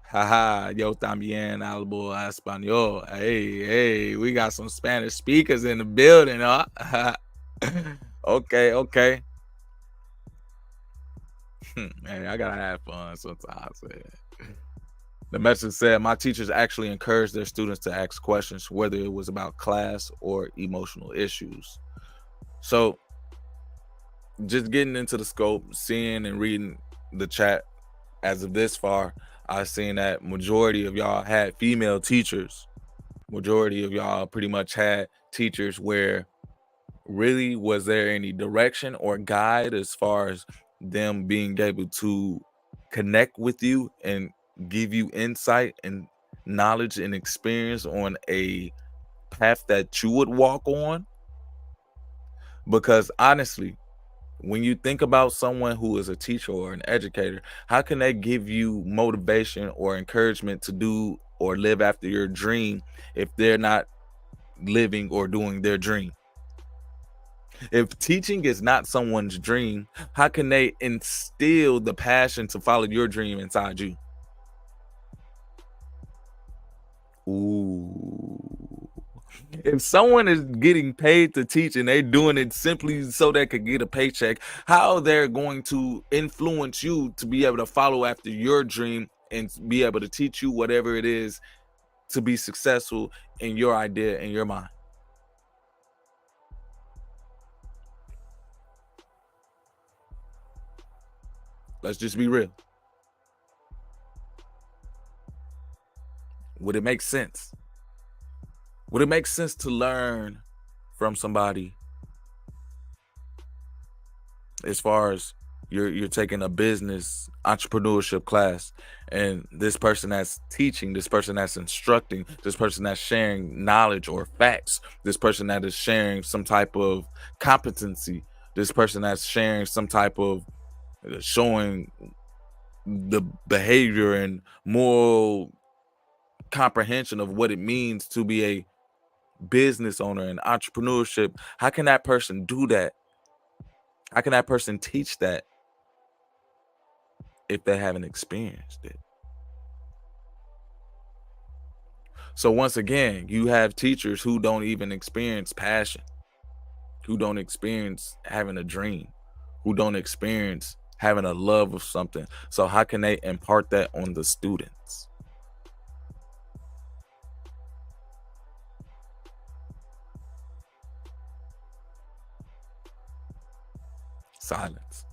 Haha, yo también hablo español. Hey, we got some Spanish speakers in the building, huh? Okay. Hey, I gotta have fun sometimes. Man. The message said, my teachers actually encouraged their students to ask questions, whether it was about class or emotional issues. So just getting into the scope, seeing and reading the chat as of this far, I've seen that majority of y'all had female teachers. Majority of y'all pretty much had teachers where really was there any direction or guide as far as them being able to connect with you and give you insight and knowledge and experience on a path that you would walk on? Because honestly, when you think about someone who is a teacher or an educator, how can they give you motivation or encouragement to do or live after your dream if they're not living or doing their dream? If teaching is not someone's dream, how can they instill the passion to follow your dream inside you? Ooh. If someone is getting paid to teach and they're doing it simply so they could get a paycheck, how they're going to influence you to be able to follow after your dream and be able to teach you whatever it is to be successful in your idea in your mind? Let's just be real. Would it make sense? Would it make sense to learn from somebody as far as you're taking a business entrepreneurship class, and this person that's teaching, this person that's instructing, this person that's sharing knowledge or facts, this person that is sharing some type of competency, this person that's sharing some type of showing the behavior and moral comprehension of what it means to be a business owner and entrepreneurship. How can that person do that? How can that person teach that if they haven't experienced it? So once again, you have teachers who don't even experience passion, who don't experience having a dream, who don't experience having a love of something. So how can they impart that on the students? Silence.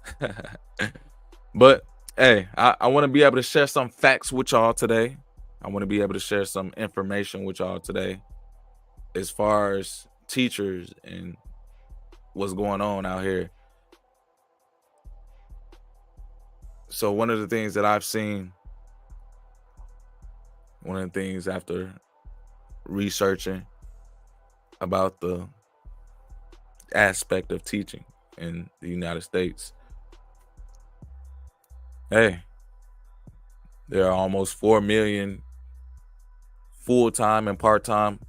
But hey, I want to be able to share some facts with y'all today. I want to be able to share some information with y'all today as far as teachers and what's going on out here. So one of the things that I've seen, one of the things after researching about the aspect of teaching in the United States, hey, there are almost 4 million full-time and part-time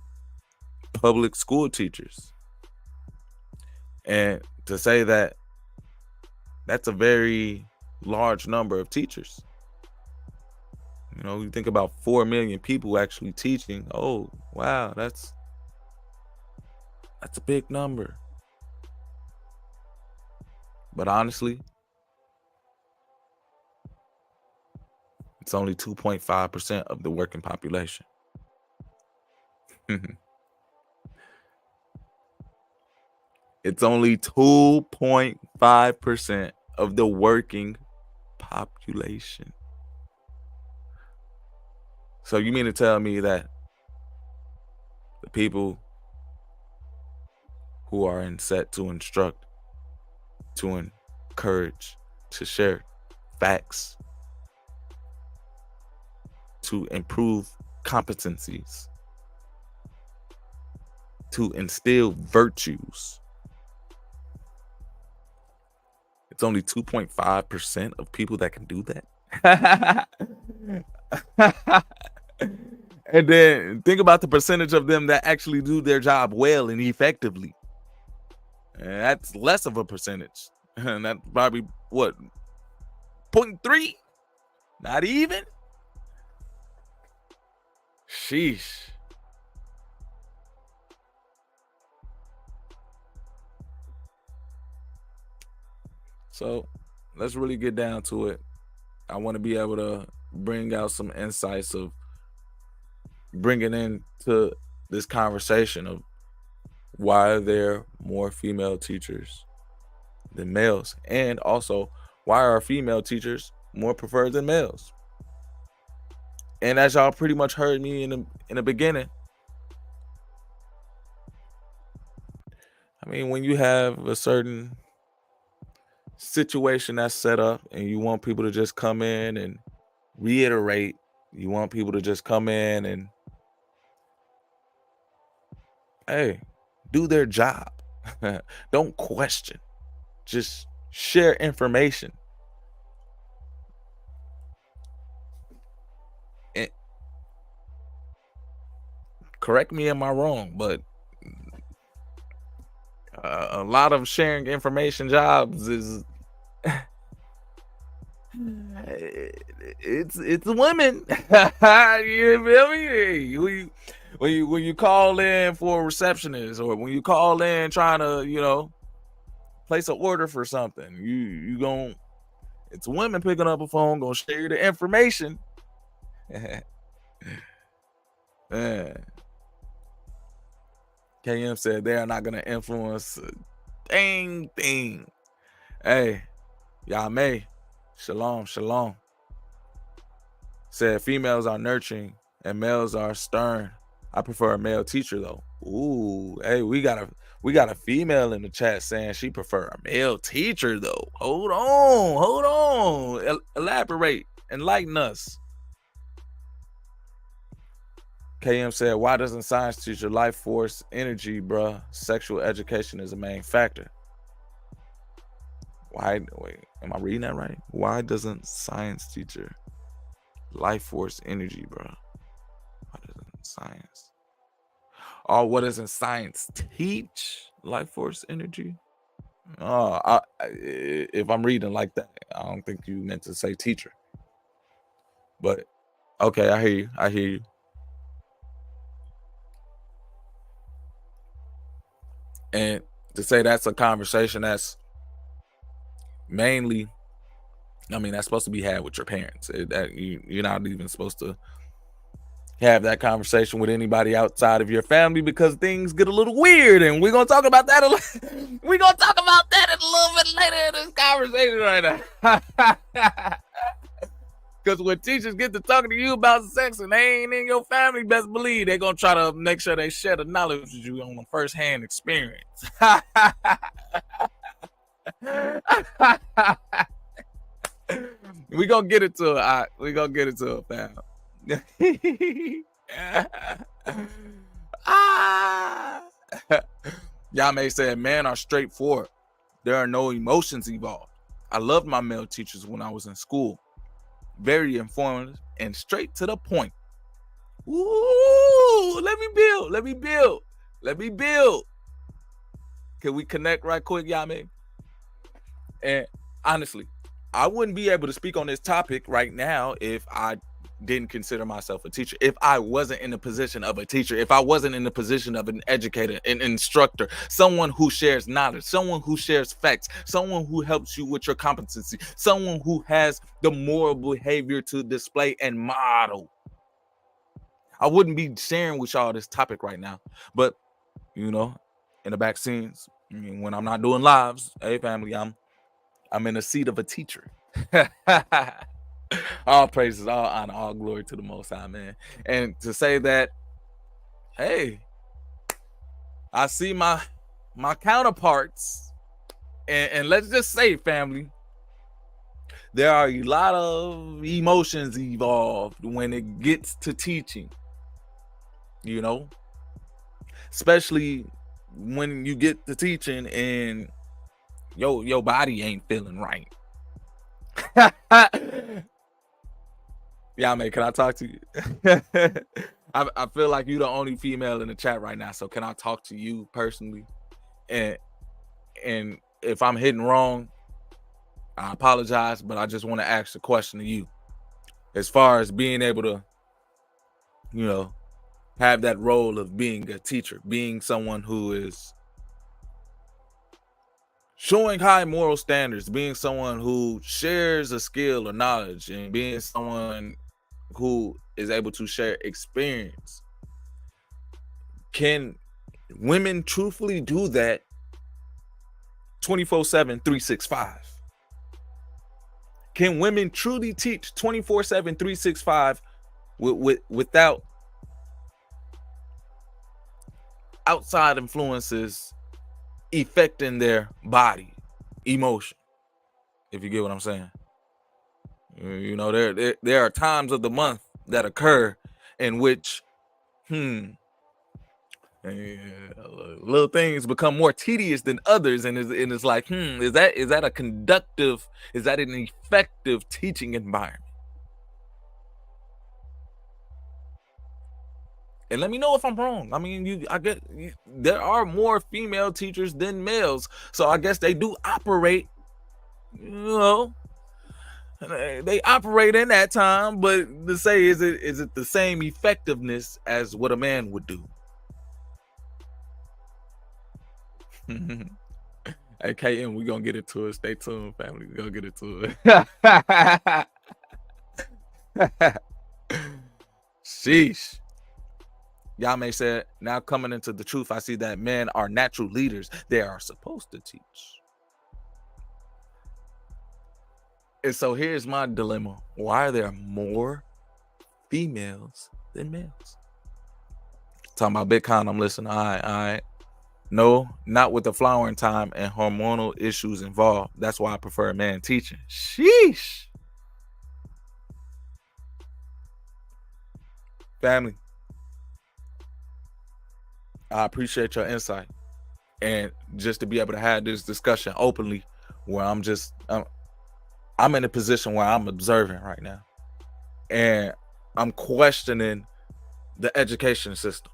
public school teachers. And to say that that's a very large number of teachers. You know, you think about 4 million people actually teaching. Oh, wow, that's a big number. But honestly, it's only 2.5% of the working population. It's only 2.5% of the working population. So you mean to tell me that the people who are in set to instruct, to encourage, to share facts, to improve competencies, to instill virtues, it's only 2.5% of people that can do that? And then think about the percentage of them that actually do their job well and effectively. And that's less of a percentage. And that's probably what, 0.3? Not even? Sheesh. So let's really get down to it. I want to be able to bring out some insights of bringing into this conversation of why are there more female teachers than males, and also why are female teachers more preferred than males. And as y'all pretty much heard me in the beginning, I mean, when you have a certain situation that's set up and you want people to just come in and reiterate, you want people to just come in and, hey, do their job. Don't question. Just share information. And correct me am I wrong, but a lot of sharing information jobs is it's women. You feel me? When you call in for a receptionist, or when you call in trying to, place an order for something, it's women picking up a phone, gonna share the information. Man. KM said they are not gonna influence a dang thing. Hey, y'all may. Shalom, shalom. Said females are nurturing and males are stern. I prefer a male teacher though. Ooh, hey, we got a female in the chat saying she prefer a male teacher though. Hold on. Elaborate, enlighten us. KM said, why doesn't science teach your life force energy, bruh? Sexual education is a main factor. Wait, am I reading that right? Why doesn't science teach your life force energy, bruh? Why doesn't science? Oh, what doesn't science teach life force energy? Oh, if I'm reading like that, I don't think you meant to say teacher. But okay, I hear you. And to say that's a conversation that's mainly, I mean, that's supposed to be had with your parents. You're not even supposed to have that conversation with anybody outside of your family, because things get a little weird, and we're gonna talk about that. We're gonna talk about that a little bit later in this conversation right now. Because when teachers get to talking to you about sex and they ain't in your family, best believe they're going to try to make sure they share the knowledge with you on a first-hand experience. We're going to get into it. We're going to get into it, fam. Y'all may say, men are straightforward. There are no emotions involved. I loved my male teachers when I was in school. Very informative and straight to the point. Ooh, let me build. Can we connect right quick, Yame? And honestly, I wouldn't be able to speak on this topic right now if I didn't consider myself a teacher, if I wasn't in the position of a teacher, if I wasn't in the position of an educator, an instructor, someone who shares knowledge, someone who shares facts, someone who helps you with your competency, someone who has the moral behavior to display and model. I wouldn't be sharing with y'all this topic right now, but in the back scenes, when I'm not doing lives, hey family, I'm in the seat of a teacher. All praises, all honor, all glory to the Most High, man. And to say that, hey, I see my counterparts, and let's just say, family, there are a lot of emotions involved when it gets to teaching, especially when you get to teaching and your body ain't feeling right. Yeah, man, can I talk to you? I feel like you're the only female in the chat right now, so can I talk to you personally? And and if I'm hitting wrong, I apologize, but I just want to ask the question to you. As far as being able to, you know, have that role of being a teacher, being someone who is showing high moral standards, being someone who shares a skill or knowledge, and being someone who is able to share experience. Can women truthfully do that 24/7, 365? Can women truly teach 24/7, 365 without outside influences affecting their body, emotion? If you get what I'm saying. You know, there are times of the month that occur in which little things become more tedious than others, and it's like, is that a conductive, is that an effective teaching environment? And let me know if I'm wrong. I mean, there are more female teachers than males, so I guess they do operate, you know, they operate in that time. But to say, is it the same effectiveness as what a man would do? Hey, KM, we gonna get into it. Stay tuned, family. We gonna get into it. Sheesh. Yame said, now coming into the truth, I see that men are natural leaders. They are supposed to teach. And so here's my dilemma. Why are there more females than males? Talking about Bitcoin, I'm listening. All right. No, not with the flowering time and hormonal issues involved. That's why I prefer a man teaching. Sheesh. Family, I appreciate your insight. And just to be able to have this discussion openly, where I'm in a position where I'm observing right now. And I'm questioning the education system.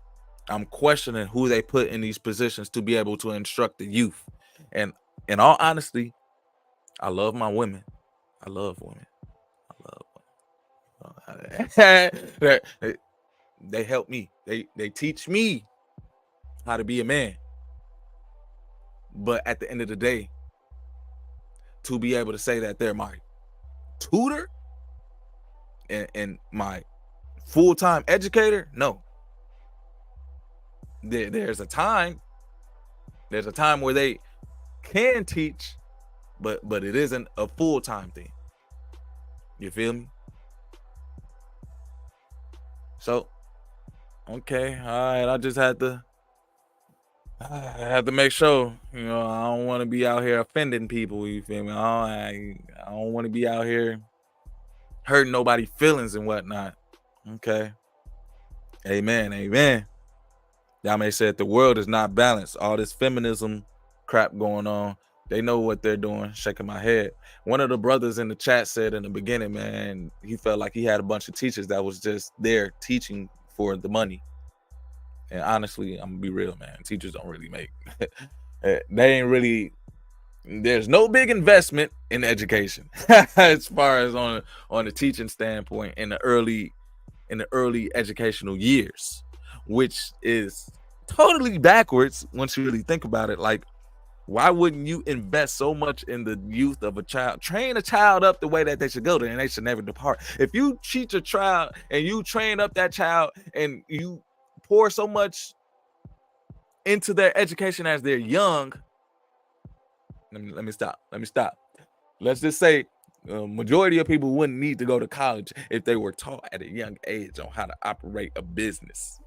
I'm questioning who they put in these positions to be able to instruct the youth. And in all honesty, I love my women. I love women. They help me. They teach me how to be a man. But at the end of the day, to be able to say that they're my tutor and my full-time educator, no. There's a time where they can teach, but it isn't a full-time thing. You feel me? So, okay, all right. I just had to make sure, you know, I don't want to be out here offending people. You feel me? I don't want to be out here hurting nobody's feelings and whatnot. Okay. Amen. Amen. Yame said the world is not balanced. All this feminism crap going on. They know what they're doing. Shaking my head. One of the brothers in the chat said in the beginning, man, he felt like he had a bunch of teachers that was just there teaching for the money. And honestly, I'm gonna be real, man. Teachers don't really make they ain't really, there's no big investment in education as far as on the teaching standpoint in the early educational years, which is totally backwards once you really think about it. Like, why wouldn't you invest so much in the youth of a child? Train a child up the way that they should go there, and they should never depart. If you teach a child and you train up that child and you pour so much into their education as they're young, let me stop. Let's just say majority of people wouldn't need to go to college if they were taught at a young age on how to operate a business.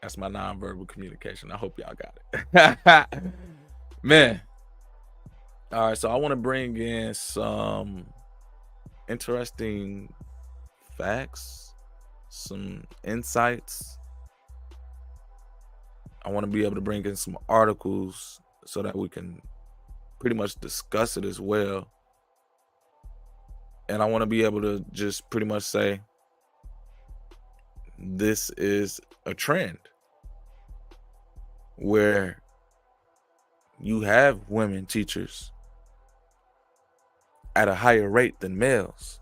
That's my nonverbal communication. I hope y'all got it. Man. All right, so I want to bring in some interesting facts, some insights I want to be able to bring in some articles so that we can pretty much discuss it as well. And I want to be able to just pretty much say, this is a trend where you have women teachers at a higher rate than males.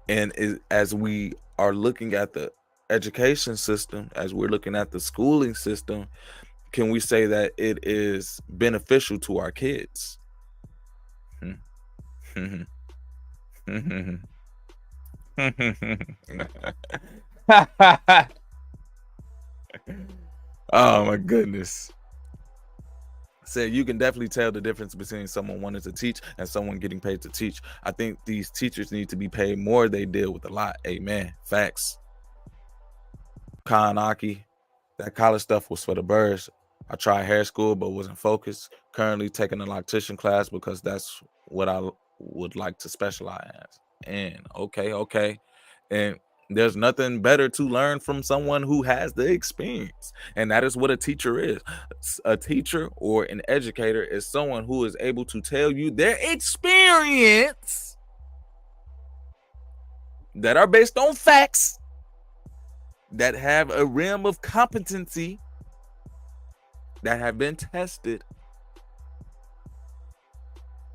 And as we are looking at the education system, as we're looking at the schooling system, can we say that it is beneficial to our kids? Oh my goodness. Said you can definitely tell the difference between someone wanting to teach and someone getting paid to teach. I think these teachers need to be paid more. They deal with a lot. Amen. Facts. Kanaki, that college stuff was for the birds. I tried hair school but wasn't focused. Currently taking a loctician class because that's what I would like to specialize in. Okay. And there's nothing better to learn from someone who has the experience. And that is what a teacher is. A teacher or an educator is someone who is able to tell you their experience that are based on facts, that have a realm of competency, that have been tested,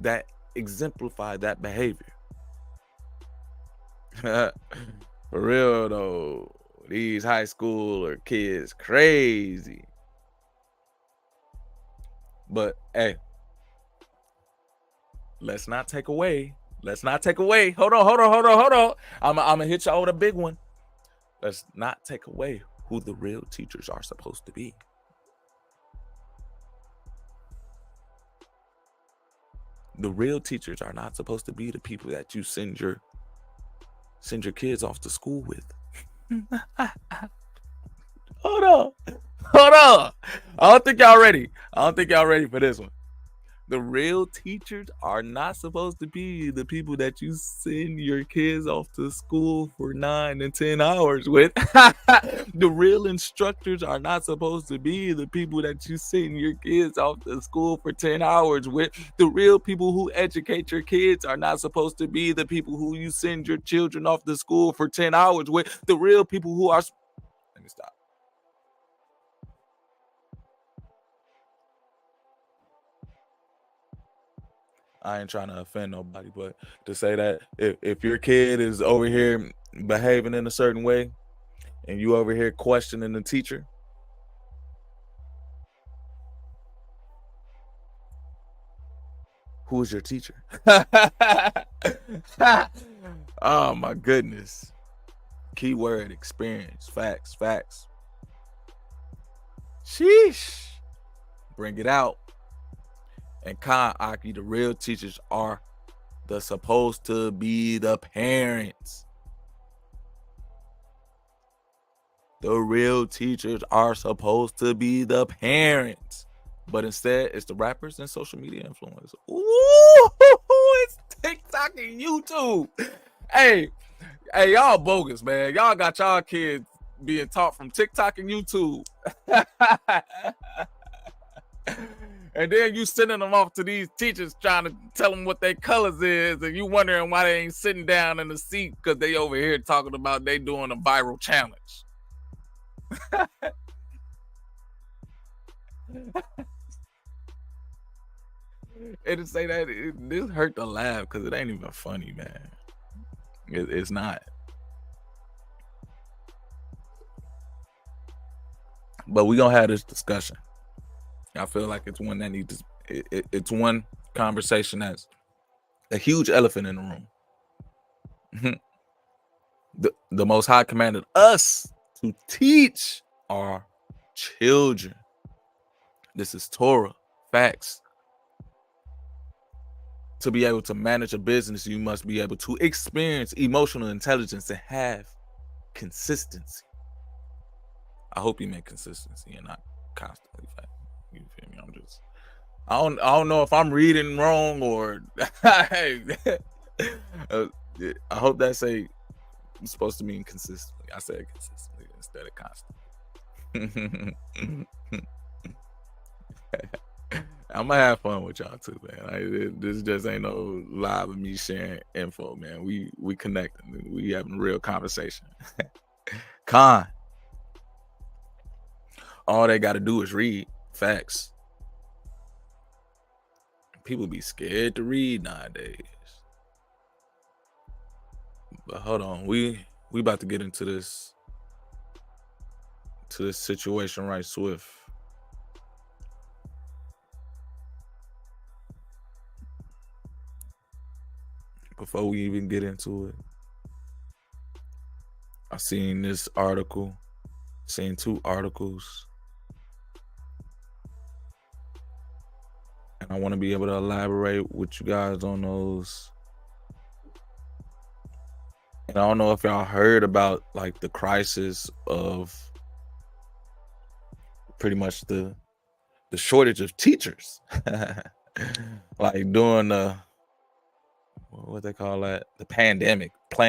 that exemplify that behavior. For real though, these high schooler kids crazy. But hey, let's not take away. Hold on. I'm gonna hit y'all with a big one. Let's not take away who the real teachers are supposed to be. The real teachers are not supposed to be the people that you send your kids off to school with. Hold on. I don't think y'all ready for this one. The real teachers are not supposed to be the people that you send your kids off to school for 9 and 10 hours with. The real instructors are not supposed to be the people that you send your kids off to school for 10 hours with. The real people who educate your kids are not supposed to be the people who you send your children off to school for 10 hours with. The real people who are... Let me stop. I ain't trying to offend nobody, but to say that if your kid is over here behaving in a certain way and you over here questioning the teacher, who is your teacher? Oh my goodness. Keyword experience. Facts. Sheesh. Bring it out. And Aki, the real teachers are supposed to be the parents. The real teachers are supposed to be the parents. But instead, it's the rappers and social media influencers. Ooh, it's TikTok and YouTube. Hey, y'all bogus, man. Y'all got y'all kids being taught from TikTok and YouTube. And then you sending them off to these teachers trying to tell them what their colors is, and you wondering why they ain't sitting down in the seat because they over here talking about they doing a viral challenge. It'll say that this hurt to laugh because it ain't even funny, man. It's not. But we gonna have this discussion. I feel like it's one that needs to, it's one conversation that's a huge elephant in the room. The Most High commanded us to teach our children. This is Torah, facts. To be able to manage a business, you must be able to experience emotional intelligence and have consistency. I hope you make consistency and not constantly fact. You feel me? I don't know if I'm reading wrong or hey, I hope that say it's supposed to mean consistently. I said consistently instead of constantly. I'm gonna have fun with y'all too, man. This just ain't no live of me sharing info, man. We connecting. We having a real conversation. Con. All they got to do is read. Facts. People be scared to read nowadays. But hold on, we about to get into this situation right swift. Before we even get into it, I seen this article, seen 2 articles, and I want to be able to elaborate with you guys on those. And I don't know if y'all heard about like the crisis of pretty much the shortage of teachers. Like during the what they call that, the pandemic, the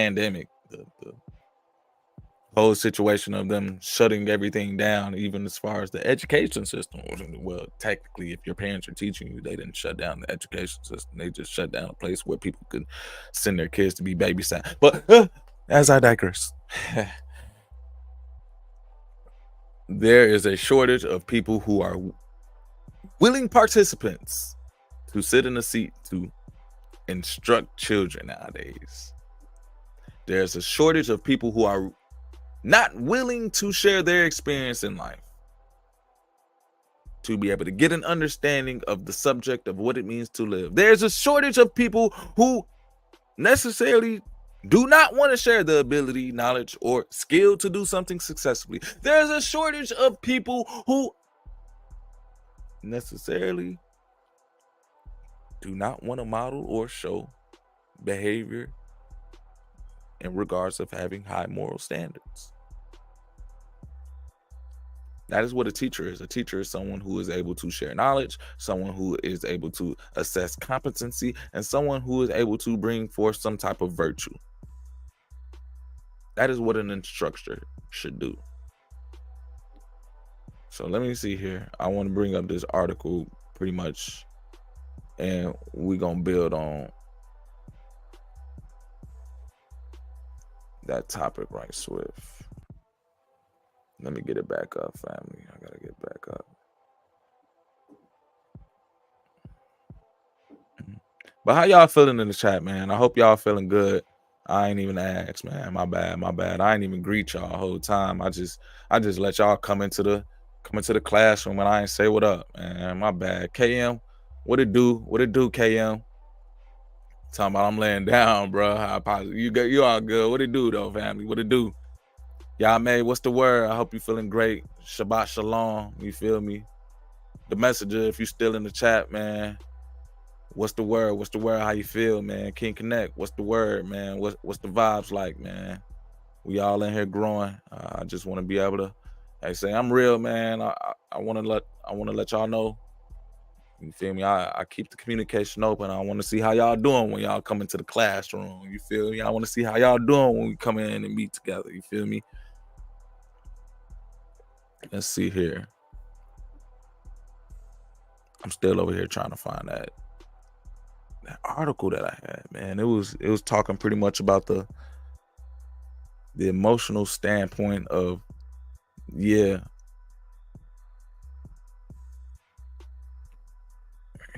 whole situation of them shutting everything down, even as far as the education system. Well, technically, if your parents are teaching you, they didn't shut down the education system. They just shut down a place where people could send their kids to be babysat. But as I digress, there is a shortage of people who are willing participants to sit in a seat to instruct children nowadays. There's a shortage of people who are not willing to share their experience in life, to be able to get an understanding of the subject of what it means to live. There's a shortage of people who necessarily do not want to share the ability, knowledge, or skill to do something successfully. There's a shortage of people who necessarily do not want to model or show behavior in regards of having high moral standards. That is what a teacher is. A teacher is someone who is able to share knowledge, someone who is able to assess competency, and someone who is able to bring forth some type of virtue. That is what an instructor should do. So let me see here. I want to bring up this article pretty much, and we're going to build on that topic right swift. Let me get it back up, family. I gotta get back up. But how y'all feeling in the chat, man? I hope y'all feeling good. I ain't even asked, man. My bad. I ain't even greet y'all the whole time. I just let y'all come into the classroom and I ain't say what up, man. My bad. KM, what it do? What it do, KM? Talking about I'm laying down, bro. You all good. What it do though, family? What it do? Y'all made, what's the word? I hope you feeling great. Shabbat shalom. You feel me? The messenger, if you still in the chat, man. What's the word? What's the word? How you feel, man? King Connect. What's the word, man? What's the vibes like, man? We all in here growing. I just want to be able to say I'm real, man. I want to let y'all know. You feel me? I keep the communication open. I want to see how y'all doing when y'all come into the classroom. You feel me? I want to see how y'all doing when we come in and meet together. You feel me? Let's see here. I'm still over here trying to find that article that I had, man. It was talking pretty much about the emotional standpoint of, yeah.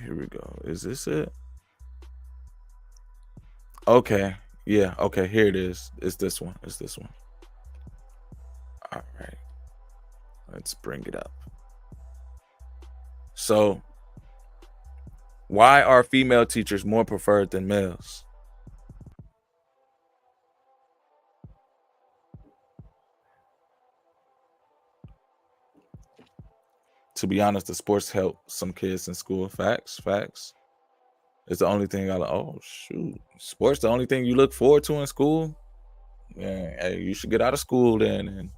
Here we go. Is this it? Okay. Yeah. Okay. Here it is. It's this one. All right. Let's bring it up. So, why are female teachers more preferred than males? To be honest, the sports help some kids in school. Facts. It's the only thing sports the only thing you look forward to in school? Yeah, hey, you should get out of school then and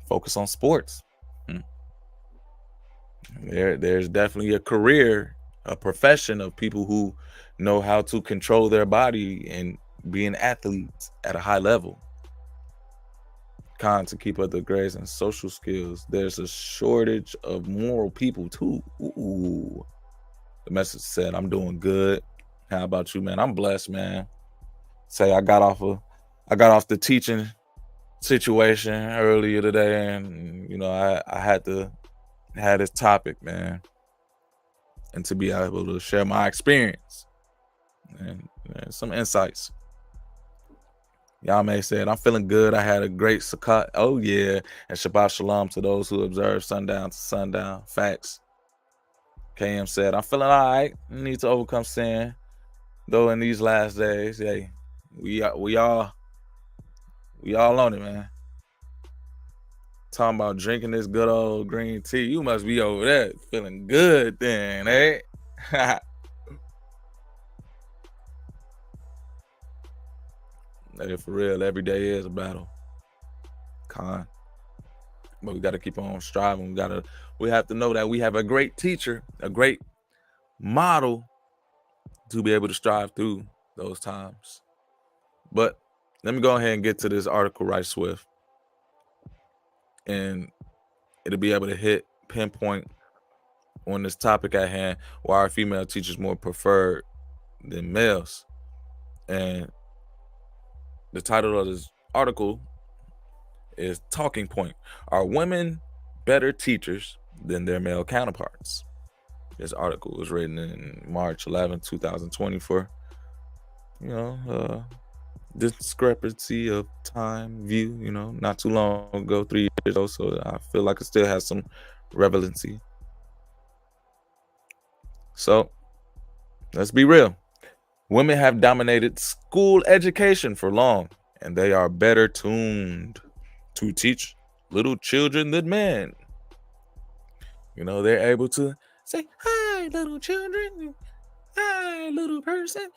focus on sports. There's definitely a career, a profession of people who know how to control their body and be an athlete at a high level. to keep up the grades and social skills. There's a shortage of moral people too. Ooh. The message said, I'm doing good. How about you, man? I'm blessed, man. Say I got off the teaching situation earlier today, and you know, I had to have this topic, man, and to be able to share my experience and some insights. Y'all may say, I'm feeling good. I had a great Sukkot. Oh, yeah. And Shabbat Shalom to those who observe sundown to sundown. Facts. KM said, I'm feeling all right. Need to overcome sin. Though in these last days, hey, we all on it, man. Talking about drinking this good old green tea. You must be over there feeling good then, eh? For real, every day is a battle. But we got to keep on striving. We have to know that we have a great teacher, a great model to be able to strive through those times. But let me go ahead and get to this article right swift. And it'll be able to pinpoint on this topic at hand, why are female teachers more preferred than males? And the title of this article is Talking Point. Are women better teachers than their male counterparts? This article was written in March 11, 2024. Discrepancy of time view, not too long ago, 3 years ago. So I feel like it still has some relevancy. So let's be real. Women have dominated school education for long, and they are better tuned to teach little children than men. They're able to say, hi, little children. Hi, little person.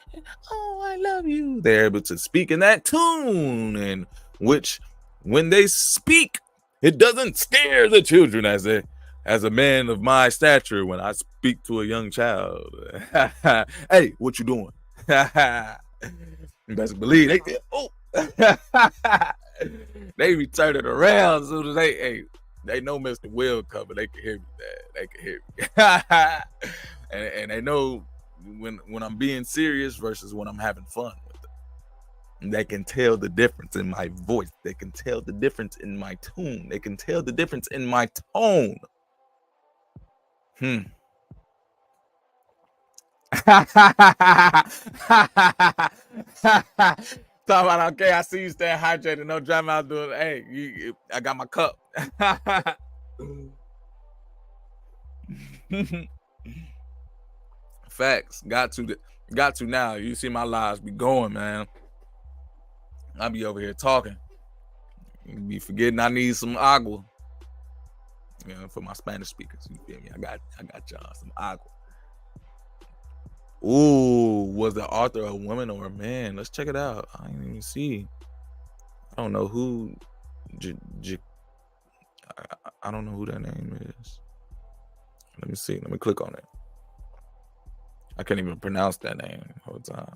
Oh, I love you. They're able to speak in that tune, in which when they speak, it doesn't scare the children as a man of my stature when I speak to a young child. Hey, what you doing? You best believe they be turning around as soon as they know Mr. Will coming. They can hear me, Dad. They can hear me. and they know when I'm being serious versus when I'm having fun with them. And they can tell the difference in my voice. They can tell the difference in my tune. They can tell the difference in my tone. Talk about, okay, I see you staying hydrated. No drama out doing. Hey, I got my cup. Facts. Got to now. You see my lives be going, man. I be over here talking. You be forgetting I need some agua. For my Spanish speakers. You feel me? I got y'all some agua. Ooh, was the author a woman or a man? Let's check it out. I didn't even see. I don't know who. I don't know who that name is. Let me see. Let me click on it. I can't even pronounce that name the whole time.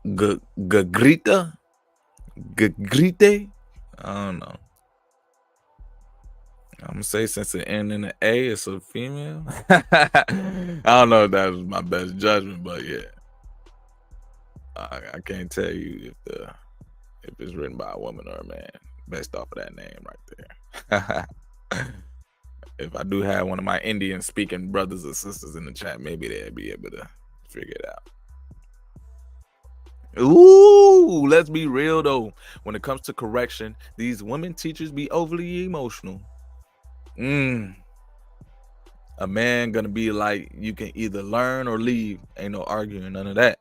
Gagrita? Gagrite? I don't know. I'm gonna say since the N and the A is a female. I don't know if that was my best judgment, but yeah. I can't tell you if it's written by a woman or a man based off of that name right there. If I do have one of my Indian speaking brothers or sisters in the chat, maybe they'll be able to figure it out. Ooh, let's be real though. When it comes to correction, these women teachers be overly emotional. A man gonna be like, you can either learn or leave. Ain't no arguing, none of that.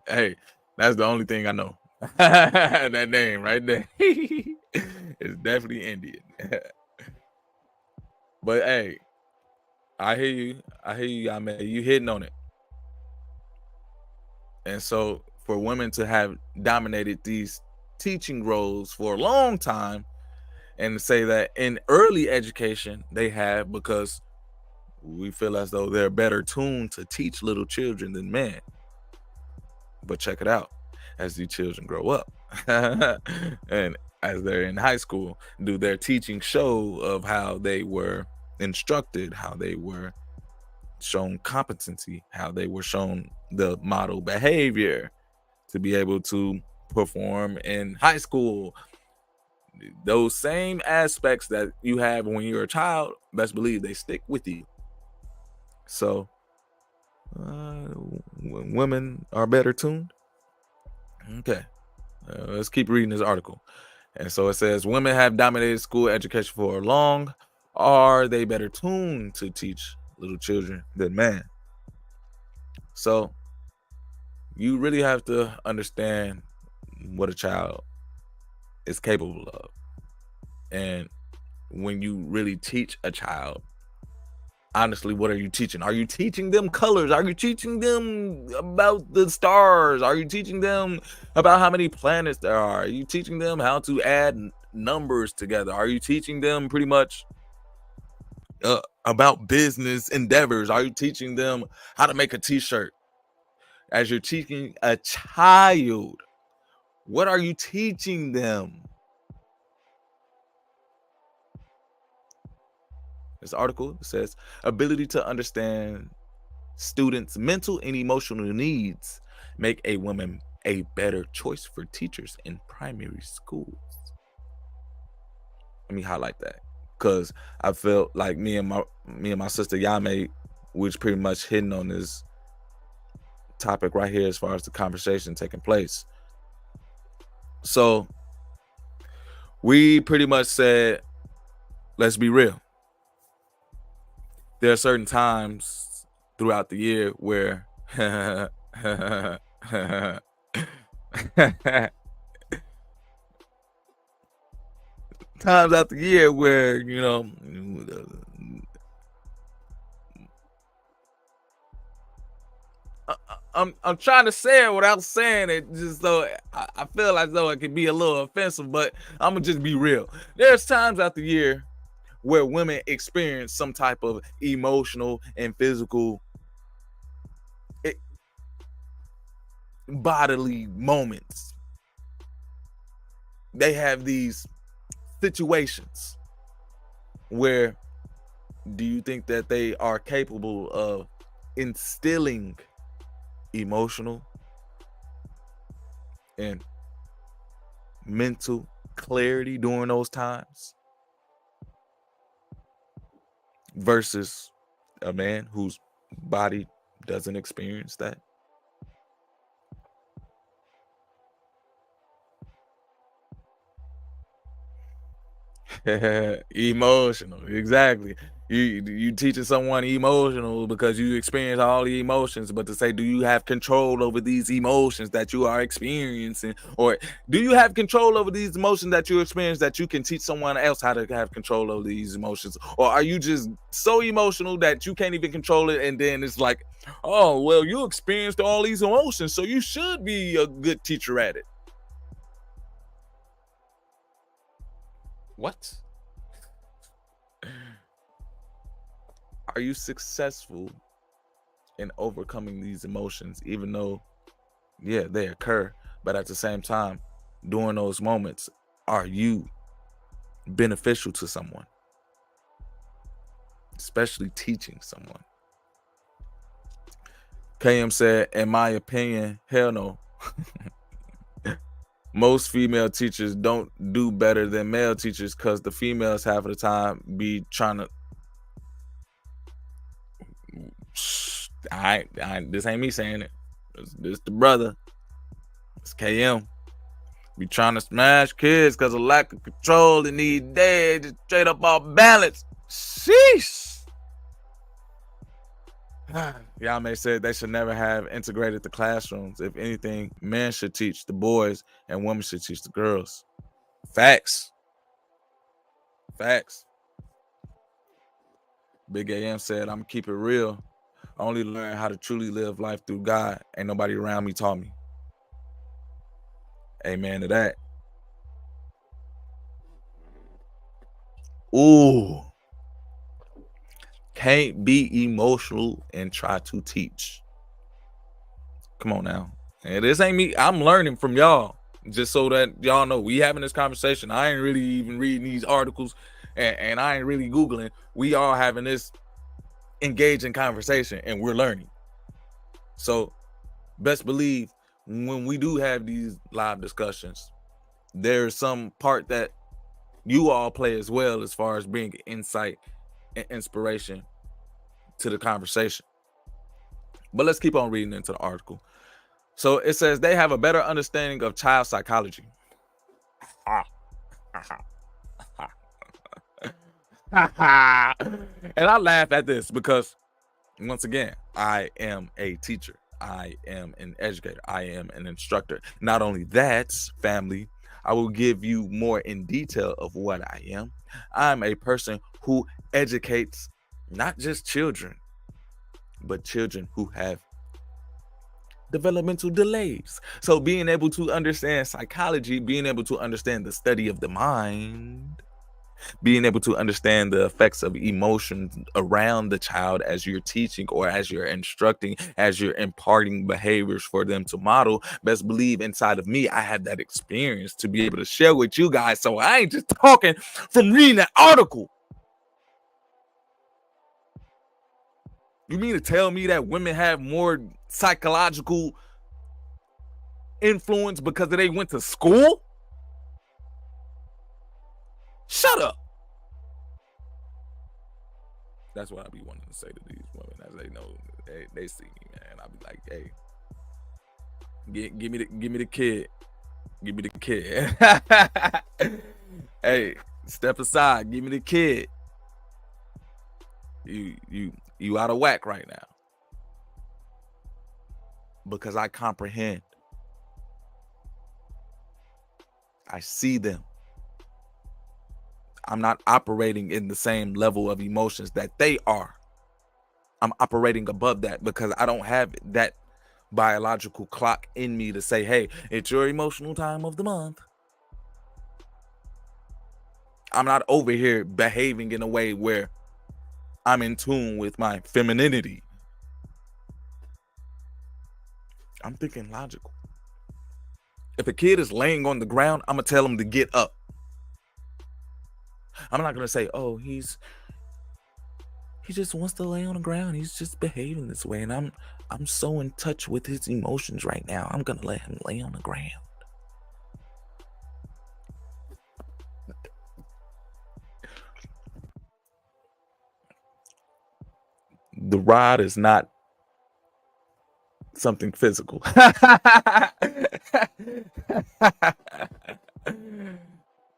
Hey, that's the only thing I know. That name right there. It's definitely Indian. But hey, I hear you, man. You hitting on it. And so for women to have dominated these teaching roles for a long time, and to say that in early education they have, because we feel as though they're better tuned to teach little children than men. But check it out. As these children grow up and as they're in high school, do their teaching show of how they were instructed, how they were shown competency, how they were shown the model behavior to be able to perform in high school. Those same aspects that you have when you're a child, best believe they stick with you. So women are better tuned. Okay, let's keep reading this article. And so it says, women have dominated school education for long. Are they better tuned to teach little children than men? So you really have to understand what a child is capable of. And when you really teach a child, honestly, what are you teaching? Are you teaching them colors? Are you teaching them about the stars? Are you teaching them about how many planets there are? Are you teaching them how to add numbers together? Are you teaching them pretty much about business endeavors? Are you teaching them how to make a t-shirt? As you're teaching a child, what are you teaching them? This article says ability to understand students' mental and emotional needs make a woman a better choice for teachers in primary schools. Let me highlight that, because I felt like me and my sister Yame, which pretty much hitting on this topic right here as far as the conversation taking place. So we pretty much said, let's be real. There are certain times throughout the year where times out the year where, you know, I'm trying to say it without saying it, just so I feel as though it could be a little offensive, but I'm gonna just be real. There's times out the year where women experience some type of emotional and physical bodily moments. They have these situations where, do you think that they are capable of instilling emotional and mental clarity during those times versus a man whose body doesn't experience that? Emotional, exactly. You teaching someone emotional because you experience all the emotions, but to say, do you have control over these emotions that you are experiencing, or do you have control over these emotions that you experience that you can teach someone else how to have control over these emotions? Or are you just so emotional that you can't even control it, and then it's like, oh well, you experienced all these emotions, so you should be a good teacher at it? What? Are you successful in overcoming these emotions, even though, yeah, they occur, but at the same time, during those moments, are you beneficial to someone, especially teaching someone? KM said, in my opinion, hell no. Most female teachers don't do better than male teachers because the females half of the time be trying to, this ain't me saying it. This the brother. It's KM. Be trying to smash kids because of lack of control. They need dead, just straight up off balance. Sheesh. Y'all may say they should never have integrated the classrooms. If anything, men should teach the boys and women should teach the girls. Facts. Facts. Big AM said, I'm gonna keep it real. I only learned how to truly live life through God. Ain't nobody around me taught me. Amen to that. Ooh. Can't be emotional and try to teach. Come on now. And this ain't me. I'm learning from y'all. Just so that y'all know, we having this conversation. I ain't really even reading these articles, and I ain't really Googling. We all having this engaging conversation, and we're learning. So best believe when we do have these live discussions, there's some part that you all play as well, as far as bringing insight and inspiration to the conversation. But let's keep on reading into the article. So it says they have a better understanding of child psychology. And I laugh at this because, once again, I am a teacher. I am an educator. I am an instructor. Not only that, family, I will give you more in detail of what I am. I'm a person who educates not just children, but children who have developmental delays. So being able to understand psychology, being able to understand the study of the mind, being able to understand the effects of emotions around the child as you're teaching or as you're instructing, as you're imparting behaviors for them to model, best believe inside of me, I have that experience to be able to share with you guys. So I ain't just talking from reading that article. You mean to tell me that women have more psychological influence because they went to school? Shut up. That's what I be wanting to say to these women as they know they see me, man. I'll be like, hey, give me the kid. Give me the kid. Hey, step aside, give me the kid. You out of whack right now. Because I comprehend. I see them. I'm not operating in the same level of emotions that they are. I'm operating above that because I don't have that biological clock in me to say, hey, it's your emotional time of the month. I'm not over here behaving in a way where I'm in tune with my femininity. I'm thinking logical. If a kid is laying on the ground, I'm going to tell him to get up. I'm not going to say, oh, he just wants to lay on the ground. He's just behaving this way. And I'm so in touch with his emotions right now. I'm going to let him lay on the ground. The rod is not something physical.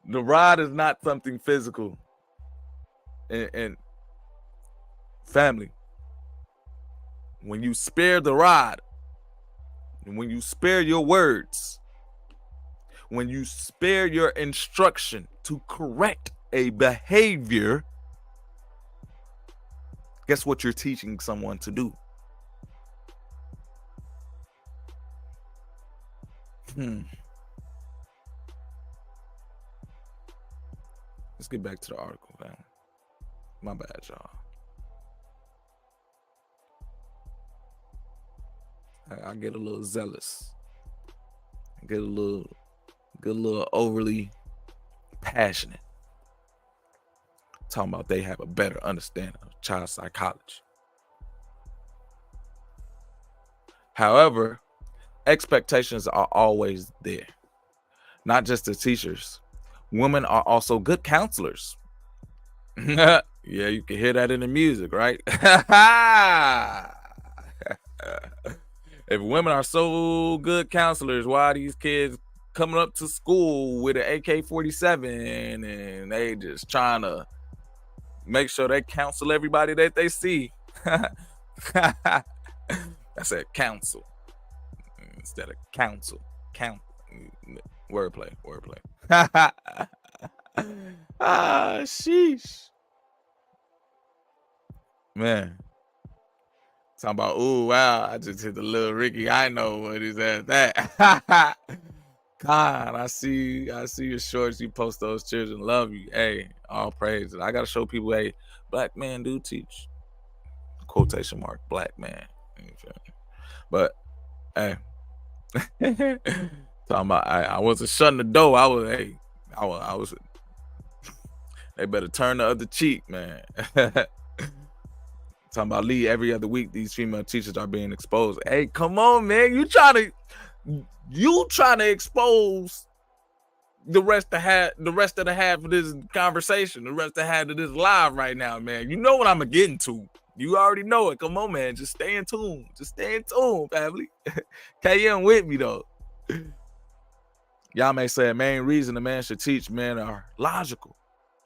The rod is not something physical. And family, when you spare the rod, and when you spare your words, when you spare your instruction to correct a behavior, guess what you're teaching someone to do? Let's get back to the article, man. My bad, y'all. I get a little zealous. I get a little overly passionate. Talking about they have a better understanding of child psychology. However, expectations are always there. Not just the teachers. Women are also good counselors. Yeah, you can hear that in the music, right? If women are so good counselors, why are these kids coming up to school with an AK-47 and they just trying to make sure they counsel everybody that they see? I said counsel instead of counsel. Wordplay. Sheesh. Man. Talking about, ooh, wow, I just hit the little Ricky. I know what is that. God, I see your shorts. You post those children love you. Hey, all praise. I gotta show people, hey, black man do teach. Quotation mark, black man. But hey, Talking about I wasn't shutting the door. I was they better turn the other cheek, man. Talking about Lee, every other week these female teachers are being exposed. Hey, come on, man. You trying to expose the rest of the half of this conversation, the rest of the half of this live right now, man. You know what I'm getting to. You already know it. Come on, man. Just stay in tune. Just stay in tune, family. KM with me, though. Y'all may say the main reason a man should teach men are logical.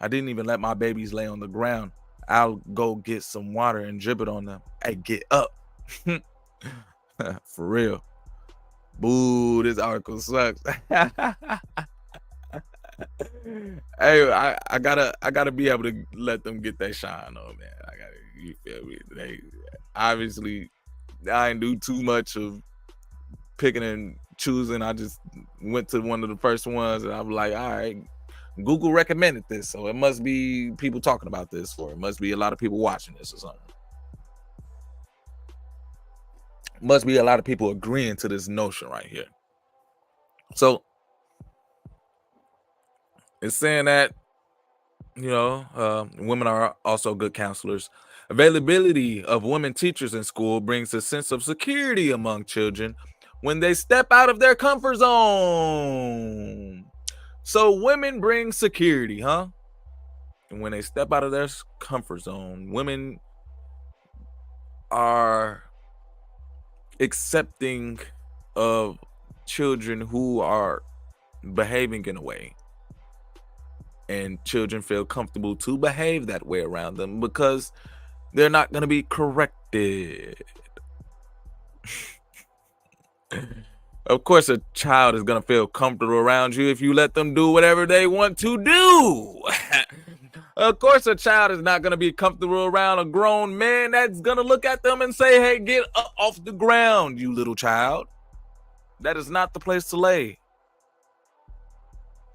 I didn't even let my babies lay on the ground. I'll go get some water and drip it on them. Hey, get up. For real. Boo, this article sucks. Hey, I gotta be able to let them get that shine on, man. You feel me? They obviously I didn't do too much of picking and choosing. I just went to one of the first ones and I'm like, all right, Google recommended this, so it must be people talking about this, or it must be a lot of people watching this or something. Must be a lot of people agreeing to this notion right here. So it's saying that, women are also good counselors. Availability of women teachers in school brings a sense of security among children when they step out of their comfort zone. So women bring security, huh? And when they step out of their comfort zone, women are accepting of children who are behaving in a way. And children feel comfortable to behave that way around them because they're not going to be corrected. Of course, a child is going to feel comfortable around you if you let them do whatever they want to do. Of course, a child is not going to be comfortable around a grown man that's going to look at them and say, hey, get up off the ground, you little child. That is not the place to lay.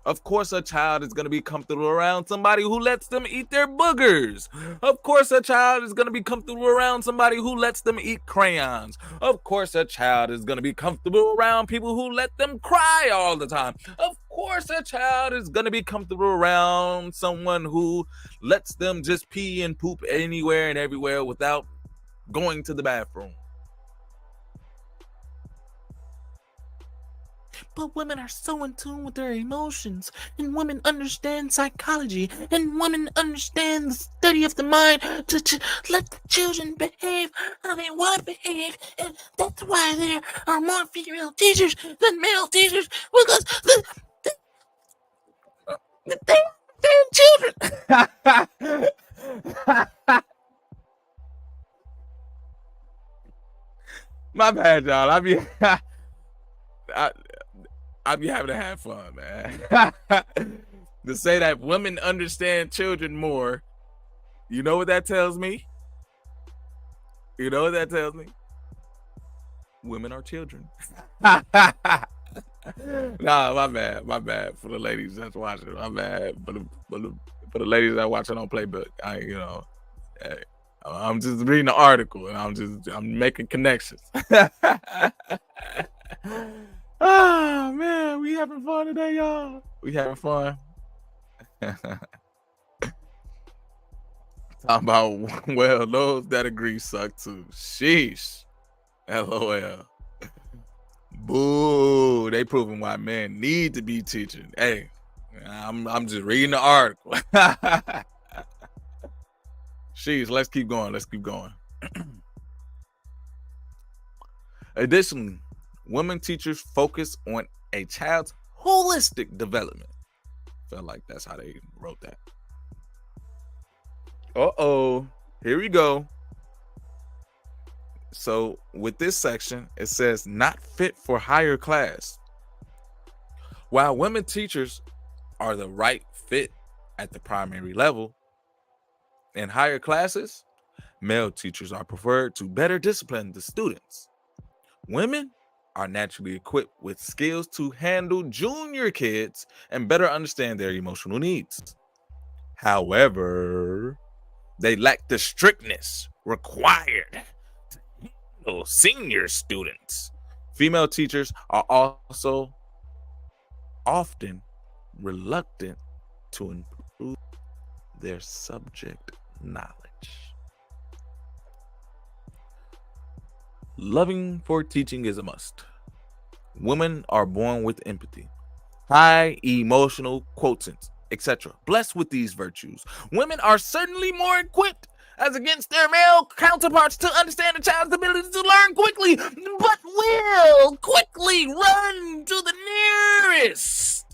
Of course, a child is going to be comfortable around somebody who lets them eat their boogers. Of course, a child is going to be comfortable around somebody who lets them eat crayons. Of course, a child is going to be comfortable around people who let them cry all the time. Of course, a child is going to be comfortable around someone who lets them just pee and poop anywhere and everywhere without going to the bathroom. But women are so in tune with their emotions, and women understand psychology, and women understand the study of the mind to let the children behave how they want to behave, and that's why there are more female teachers than male teachers, because they're children. My bad, y'all. I be having to have fun, man. To say that women understand children more, you know what that tells me? You know what that tells me? Women are children. Nah, my bad for the ladies that's watching. My bad for the ladies that watching on Playbook. I'm just reading the article and I'm making connections. Oh man, we having fun today, y'all. We having fun. Talking about, well, those that agree suck too. Sheesh. LOL. Boo. They proving why men need to be teaching. Hey, I'm just reading the article. Sheesh, let's keep going. Additionally, women teachers focus on a child's holistic development. Felt like that's how they wrote that. Here we go. So with this section, it says not fit for higher class. While women teachers are the right fit at the primary level, in higher classes, male teachers are preferred to better discipline the students. Women are naturally equipped with skills to handle junior kids and better understand their emotional needs. However, they lack the strictness required to handle senior students. Female teachers are also often reluctant to improve their subject knowledge. Loving for teaching is a must. Women are born with empathy, high emotional quotients, etc. Blessed with these virtues, women are certainly more equipped as against their male counterparts to understand a child's ability to learn quickly, but will quickly run to the nearest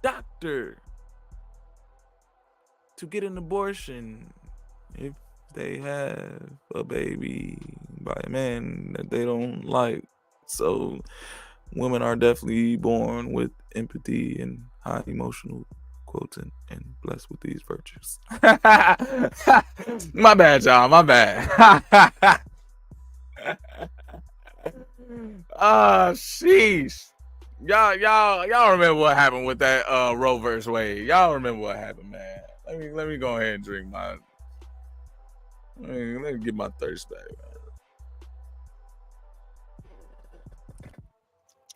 doctor to get an abortion if they have a baby by a man that they don't like. So women are definitely born with empathy and high emotional quotient and blessed with these virtues. My bad, y'all. My bad. Sheesh. Y'all remember what happened with that Roe versus Wade? Y'all remember what happened, man? Let me go ahead and drink my. Let me get my thirst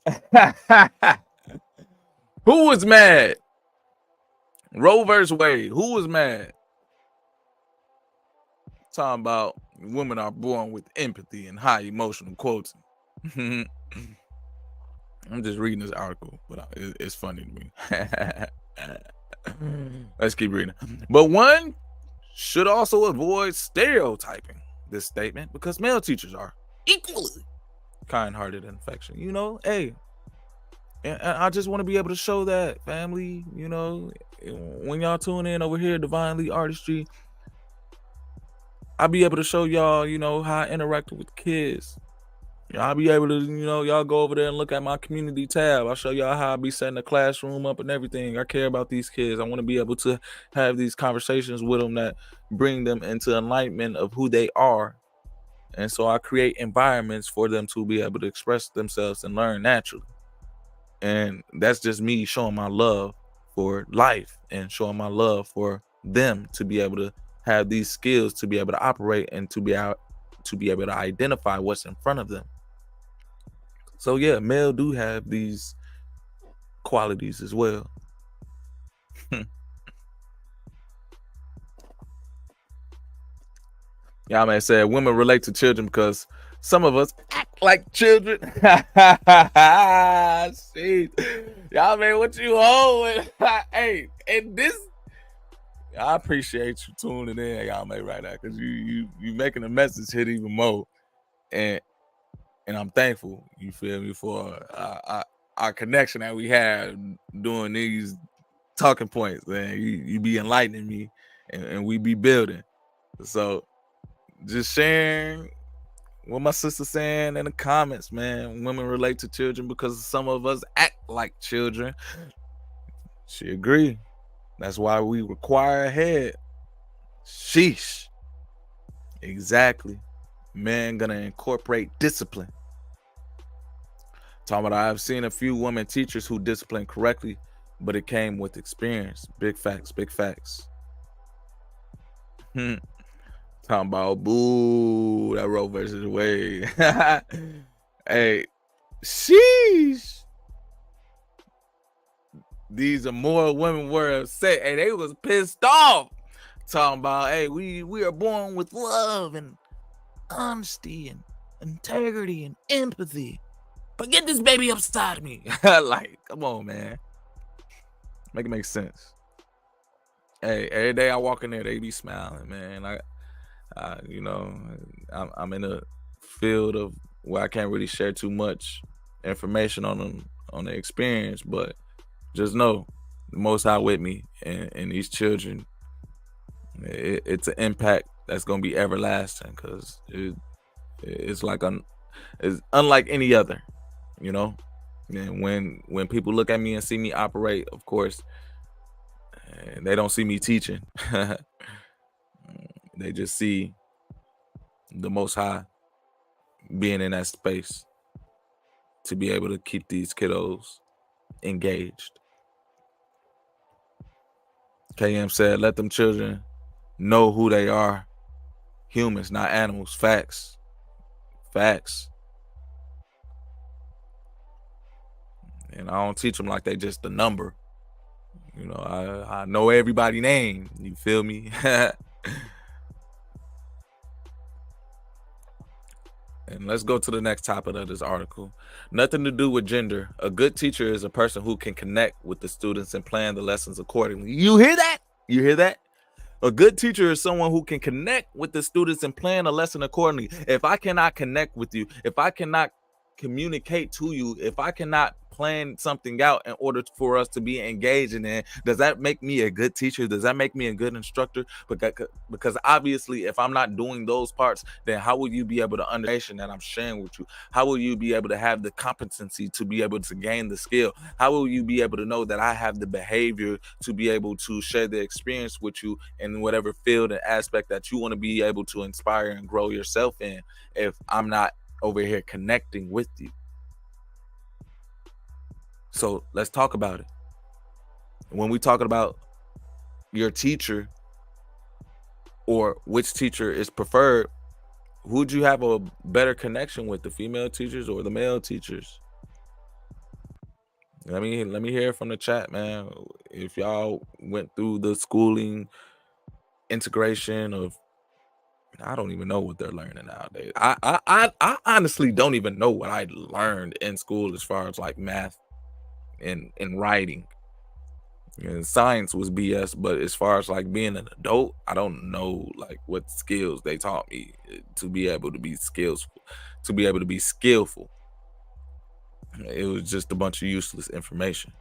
back. Who was mad? Roe versus Wade. Who was mad? Talking about women are born with empathy and high emotional quotes. I'm just reading this article, but it's funny to me. Let's keep reading. But one should also avoid stereotyping this statement because male teachers are equally kind-hearted and affectionate. You know, hey, and I just want to be able to show that, family. You know, when y'all tune in over here, Divinely Artistry, I'll be able to show y'all, you know, how I interact with kids. I'll be able to, you know, y'all go over there and look at my community tab. I'll show y'all how I be setting the classroom up and everything. I care about these kids. I want to be able to have these conversations with them that bring them into enlightenment of who they are. And so I create environments for them to be able to express themselves and learn naturally. And that's just me showing my love for life and showing my love for them to be able to have these skills, to be able to operate and to be able to identify what's in front of them. So yeah, male do have these qualities as well. Y'all may say women relate to children because some of us act like children. See, y'all man, what you holding? Hey, and this, I appreciate you tuning in, y'all may right now, because you making the message hit even more, and I'm thankful. You feel me for our connection that we have doing these talking points, man. You be enlightening me, and we be building. So just sharing what my sister saying in the comments, man. Women relate to children because some of us act like children. She agree. That's why we require a head. Sheesh. Exactly. Man gonna incorporate discipline. Talking about I've seen a few women teachers who discipline correctly, but it came with experience. Big facts, big facts. Talking about boo, that Roe versus Wade. Hey, sheesh. These immoral women were upset. Hey, they was pissed off. Talking about, hey, we are born with love and honesty and integrity and empathy. But get this baby upside me. Like, come on, man. Make it make sense. Hey, every day I walk in there, they be smiling, man. You know, I'm in a field of where I can't really share too much information on them, on the experience, but just know the Most High with me and these children. It's an impact that's gonna be everlasting because it's like it's unlike any other, you know. And when people look at me and see me operate, of course, they don't see me teaching. They just see the Most High being in that space to be able to keep these kiddos engaged. KM said, let them children know who they are. Humans, not animals. Facts. Facts. And I don't teach them like they just a number. You know, I know everybody's name. You feel me? And let's go to the next topic of this article. Nothing to do with gender. A good teacher is a person who can connect with the students and plan the lessons accordingly. You hear that? You hear that? A good teacher is someone who can connect with the students and plan a lesson accordingly. If I cannot connect with you, if I cannot communicate to you, if I cannot plan something out in order for us to be engaged in it, does that make me a good teacher? Does that make me a good instructor? Because obviously, if I'm not doing those parts, then how will you be able to understand that I'm sharing with you? How will you be able to have the competency to be able to gain the skill? How will you be able to know that I have the behavior to be able to share the experience with you in whatever field and aspect that you want to be able to inspire and grow yourself in, if I'm not over here connecting with you? So let's talk about it. When we talking about your teacher or which teacher is preferred, who'd you have a better connection with, the female teachers or the male teachers? Let me hear from the chat, man. If y'all went through the schooling integration of, I don't even know what they're learning nowadays. I honestly don't even know what I learned in school as far as like math and writing. And science was BS, but as far as like being an adult, I don't know like what skills they taught me to be able to be skillful. It was just a bunch of useless information.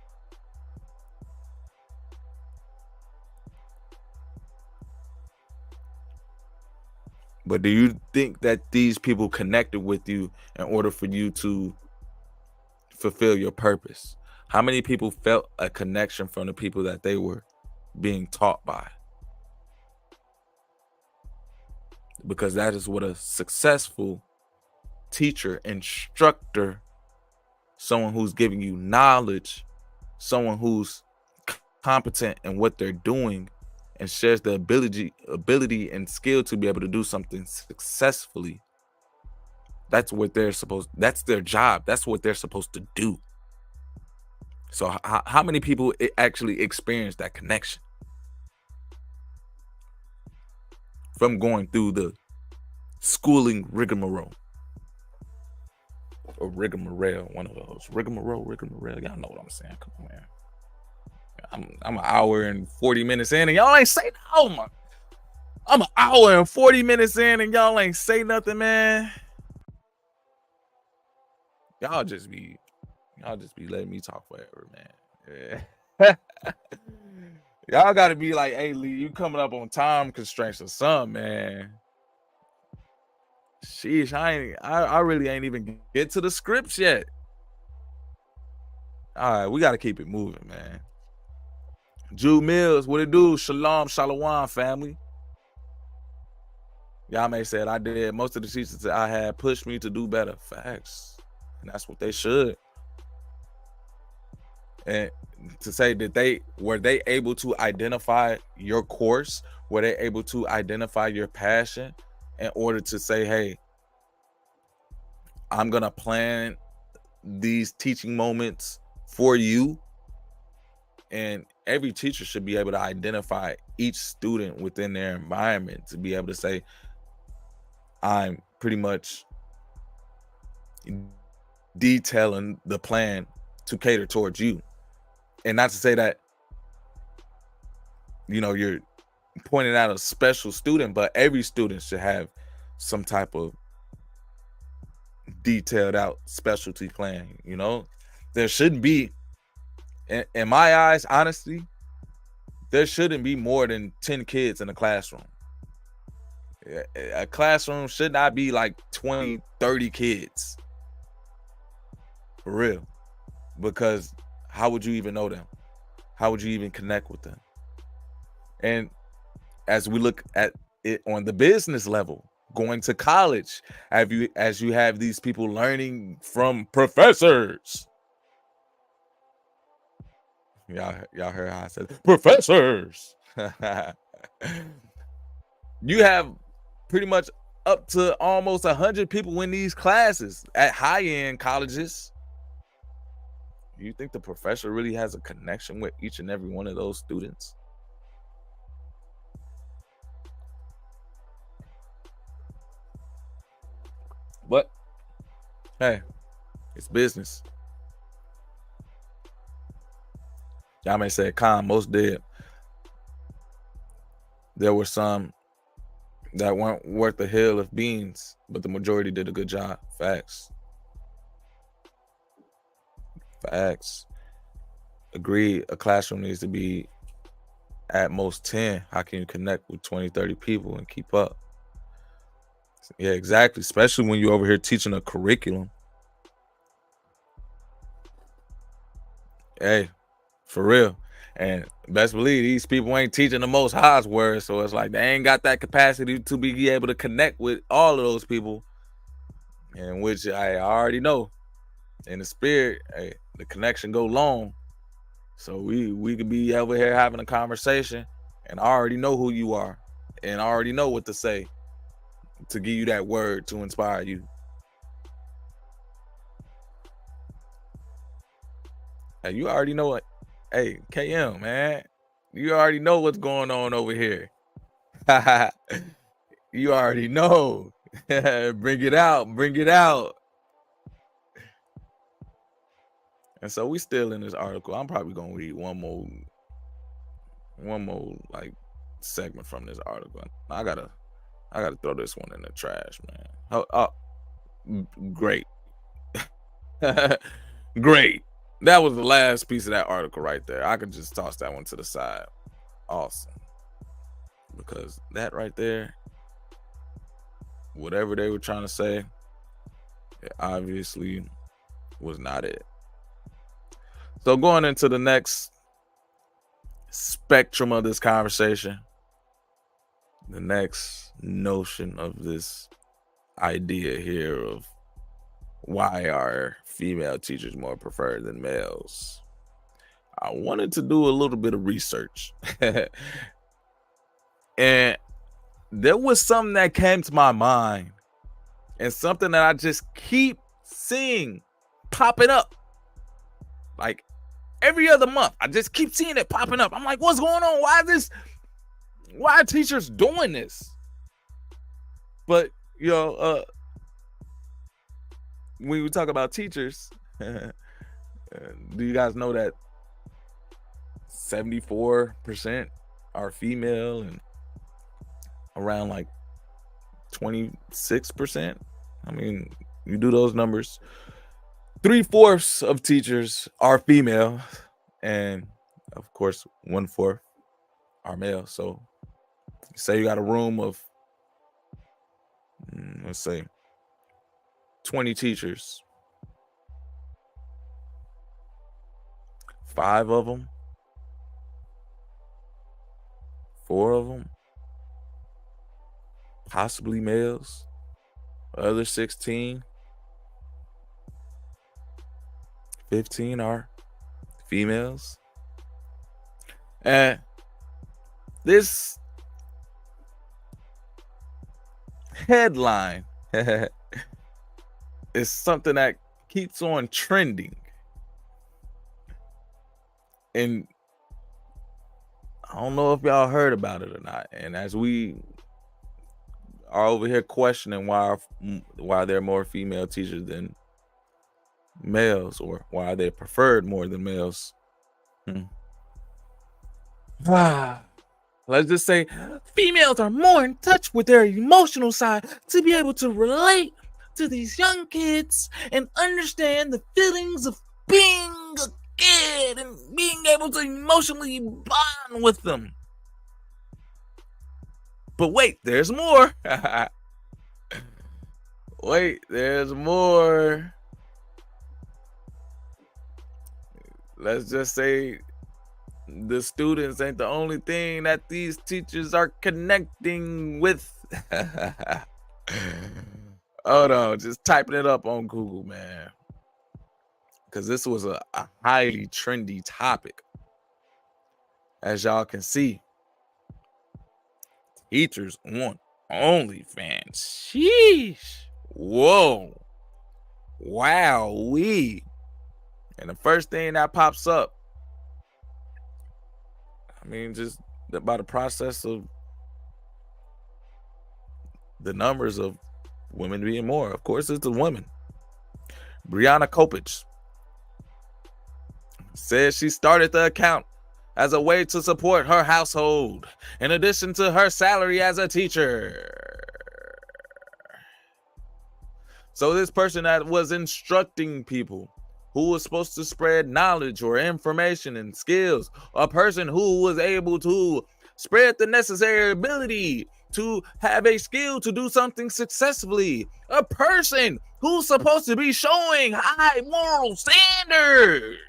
But do you think that these people connected with you in order for you to fulfill your purpose? How many people felt a connection from the people that they were being taught by? Because that is what a successful teacher, instructor, someone who's giving you knowledge, someone who's competent in what they're doing and shares the ability and skill to be able to do something successfully. That's their job. That's what they're supposed to do. So how many people actually experience that connection from going through the schooling rigmarole? Or rigmarole, one of those. Rigmarole. Y'all know what I'm saying. Come on, man. I'm an hour and 40 minutes in and y'all ain't say no. I'm an hour and 40 minutes in and y'all ain't say nothing, man. Y'all just be letting me talk forever, man. Yeah. Y'all gotta be like, hey Lee, you coming up on time constraints or something, man. Sheesh, I really ain't even get to the scripts yet. All right, we gotta keep it moving, man. Jude Mills, what it do? Shalom, shalom, family. Y'all may said I did. Most of the teachers that I had pushed me to do better. Facts. And that's what they should. And to say that were they able to identify your course? Were they able to identify your passion in order to say, hey, I'm gonna plan these teaching moments for you? And every teacher should be able to identify each student within their environment to be able to say, I'm pretty much detailing the plan to cater towards you. And not to say that, you're pointing out a special student, but every student should have some type of detailed out specialty plan. There shouldn't be, in my eyes, honestly, there shouldn't be more than 10 kids in a classroom. A classroom should not be like 20, 30 kids. For real. Because how would you even know them? How would you even connect with them? And as we look at it on the business level, going to college, as you have these people learning from professors. Y'all heard how I said professors. You have pretty much up to almost 100 people in these classes at high-end colleges. You think the professor really has a connection with each and every one of those students? But hey, it's business. Y'all may say, Khan, most did. There were some that weren't worth a hill of beans, but the majority did a good job. Facts. Facts. Agreed. A classroom needs to be at most 10. How can you connect with 20, 30 people and keep up? Yeah, exactly. Especially when you're over here teaching a curriculum. Hey, for real. And best believe these people ain't teaching the most highest words. So it's like they ain't got that capacity to be able to connect with all of those people. In which I already know. In the spirit, hey, the connection go long. So we could be over here having a conversation and I already know who you are. And I already know what to say to give you that word to inspire you. Hey, you already know what. Hey, KM, man. You already know what's going on over here. You already know. Bring it out. Bring it out. And so we still in this article. I'm probably gonna read one more like segment from this article. I gotta throw this one in the trash, man. Great. Great. That was the last piece of that article right there. I could just toss that one to the side. Awesome. Because that right there, whatever they were trying to say, it obviously was not it. So going into the next spectrum of this conversation, the next notion of this idea here of why are female teachers more preferred than males, I wanted to do a little bit of research. And there was something that came to my mind and something that I just keep seeing popping up. Like every other month, I just keep seeing it popping up. I'm like, what's going on? Why are teachers doing this? But, when we talk about teachers, do you guys know that 74% are female and around like 26%? I mean, you do those numbers. 3/4 of teachers are female, and of course, 1/4 are male. So, say you got a room of, let's say, 20 teachers. 5 of them, 4 of them, possibly males. Other 16, 15 are females. And this headline is something that keeps on trending. And I don't know if y'all heard about it or not. And as we are over here questioning why there are more female teachers than males, or why they're preferred more than males. Let's just say females are more in touch with their emotional side to be able to relate to these young kids and understand the feelings of being a kid and being able to emotionally bond with them. But wait, there's more. Wait, there's more. Let's just say the students ain't the only thing that these teachers are connecting with. Hold on, just typing it up on Google, man. Because this was a highly trendy topic. As y'all can see, teachers, one, OnlyFans. Sheesh. Whoa. Wow. And the first thing that pops up, I mean, just by the process of the numbers of women being more. Of course, it's the women. Brianna Kopich says she started the account as a way to support her household, in addition to her salary as a teacher. So this person that was instructing people, who was supposed to spread knowledge or information and skills, a person who was able to spread the necessary ability to have a skill to do something successfully, a person who's supposed to be showing high moral standards,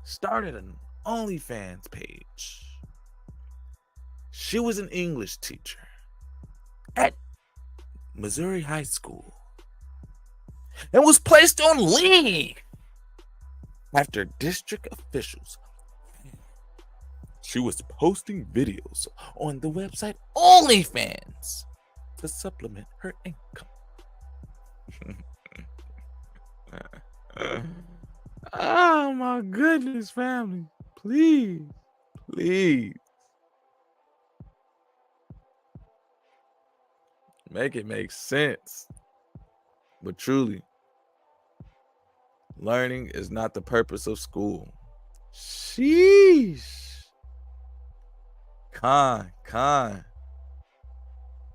started an OnlyFans page. She was an English teacher at Missouri High School and was placed on leave after district officials. She was posting videos on the website OnlyFans to supplement her income. Oh my goodness, family. Please. Make it make sense. But truly, learning is not the purpose of school. Sheesh. Con.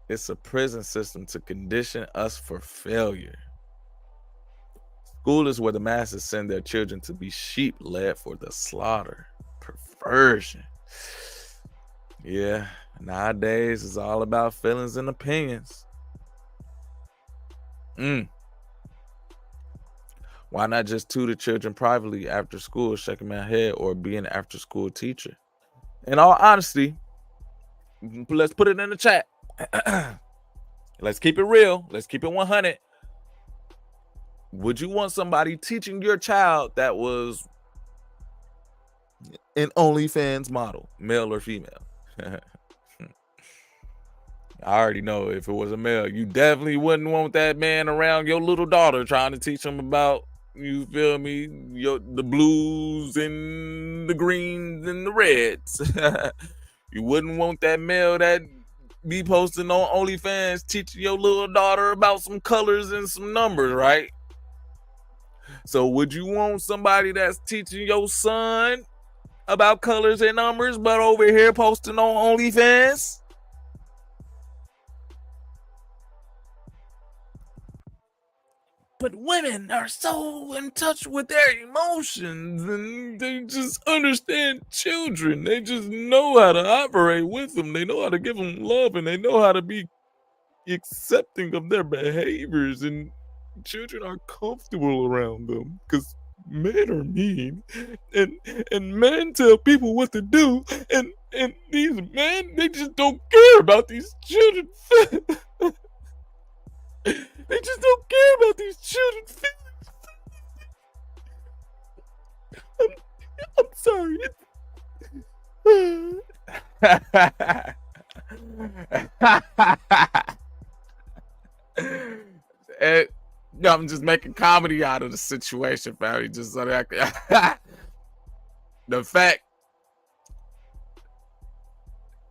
It's a prison system to condition us for failure. School is where the masses send their children to be sheep led for the slaughter. Perversion. Yeah, nowadays it's all about feelings and opinions. Why not just tutor children privately after school, shaking my head, or be an after school teacher? In all honesty, let's put it in the chat. Let's keep it real. Let's keep it 100. Would you want somebody teaching your child that was an OnlyFans model, male or female? I already know if it was a male, you definitely wouldn't want that man around your little daughter trying to teach them about, you feel me, the blues and the greens and the reds. You wouldn't want that male that be posting on OnlyFans teaching your little daughter about some colors and some numbers, right? So would you want somebody that's teaching your son about colors and numbers, but over here posting on OnlyFans? But women are so in touch with their emotions, and they just understand children. They just know how to operate with them. They know how to give them love, and they know how to be accepting of their behaviors. And children are comfortable around them because men are mean, and men tell people what to do, and these men, they just don't care about these children. They just don't care about these children's feelings. I'm sorry. I'm just making comedy out of the situation, family. Just so that the fact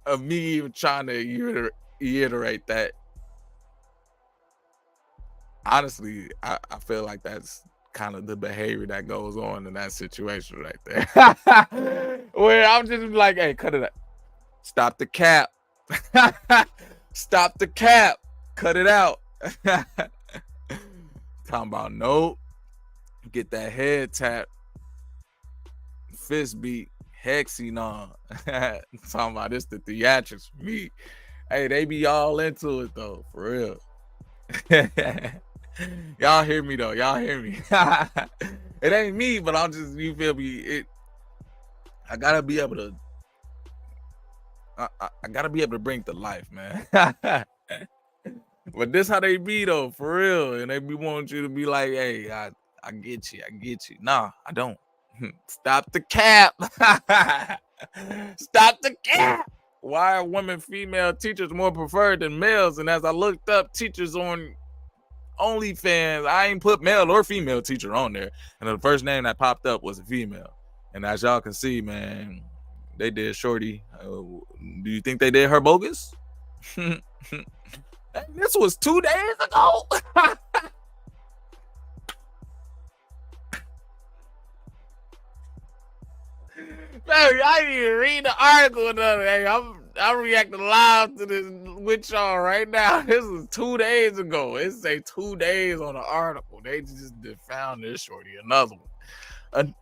of me even trying to reiterate that, honestly, I feel like that's kind of the behavior that goes on in that situation right there. Where I'm just like, hey, cut it out. Stop the cap. Stop the cap. Cut it out. Talking about, nope. Get that head tap. Fist beat. Hexing on. Talking about this the theatrics for me. Hey, they be all into it though, for real. Y'all hear me though. Y'all hear me. It ain't me, but I'm just, you feel me? I gotta be able to. I gotta be able to bring to life, man. But this how they be though, for real. And they be wanting you to be like, hey, I get you. Nah, I don't. Stop the cap. Stop the cap. Why are women female teachers more preferred than males? And as I looked up teachers on OnlyFans, I ain't put male or female teacher on there. And the first name that popped up was a female. And as y'all can see, man, they did Shorty. Do you think they did her bogus? This was 2 days ago. Man, I didn't even read the article. Hey, I'm reacting live to this with y'all right now. This is 2 days ago. It say 2 days on the article. They just found this Shorty, another one.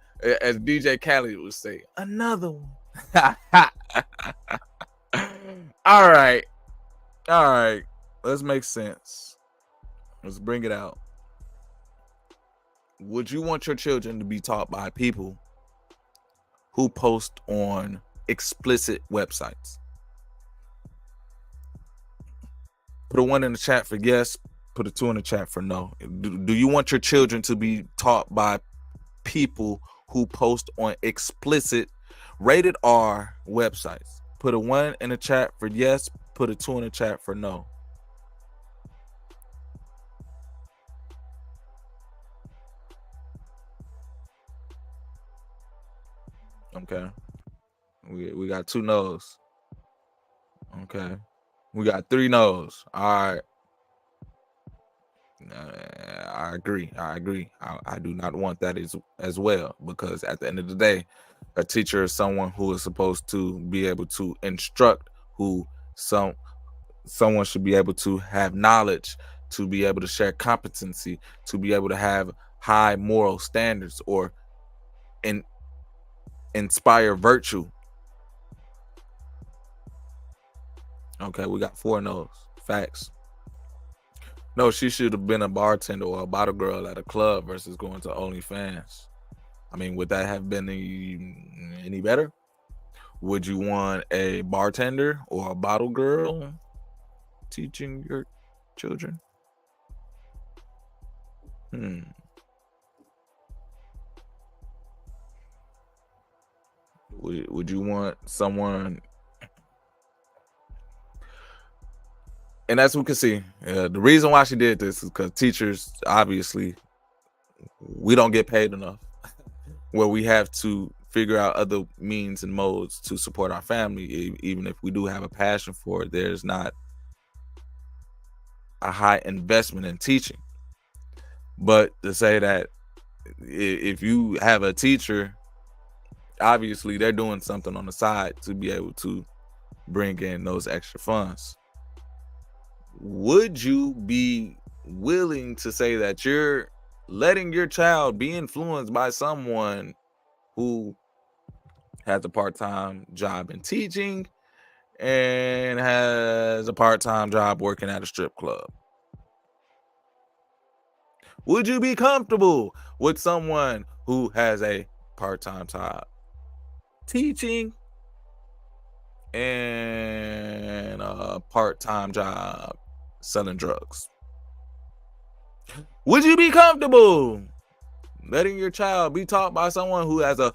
As DJ Khaled would say, another one. All right. Let's make sense. Let's bring it out. Would you want your children to be taught by people who post on explicit websites? Put a 1 in the chat for yes. Put a 2 in the chat for no. Do you want your children to be taught by people who post on explicit rated R websites? Put a 1 in the chat for yes. Put a 2 in the chat for no. Okay. We got 2 no's. Okay. We got 3 no's. All right. I agree. I do not want that as well, because at the end of the day, a teacher is someone who is supposed to be able to instruct, who someone should be able to have knowledge, to be able to share competency, to be able to have high moral standards or inspire virtue. Okay, we got 4 no's. Facts. No, she should have been a bartender or a bottle girl at a club versus going to OnlyFans. I mean, would that have been any better? Would you want a bartender or a bottle girl teaching your children? Would you want someone? And as we can see, the reason why she did this is because teachers, obviously, we don't get paid enough, where we have to figure out other means and modes to support our family. Even if we do have a passion for it, there's not a high investment in teaching. But to say that if you have a teacher, obviously they're doing something on the side to be able to bring in those extra funds. Would you be willing to say that you're letting your child be influenced by someone who has a part-time job in teaching and has a part-time job working at a strip club? Would you be comfortable with someone who has a part-time job teaching and a part-time job selling drugs? Would you be comfortable letting your child be taught by someone who has a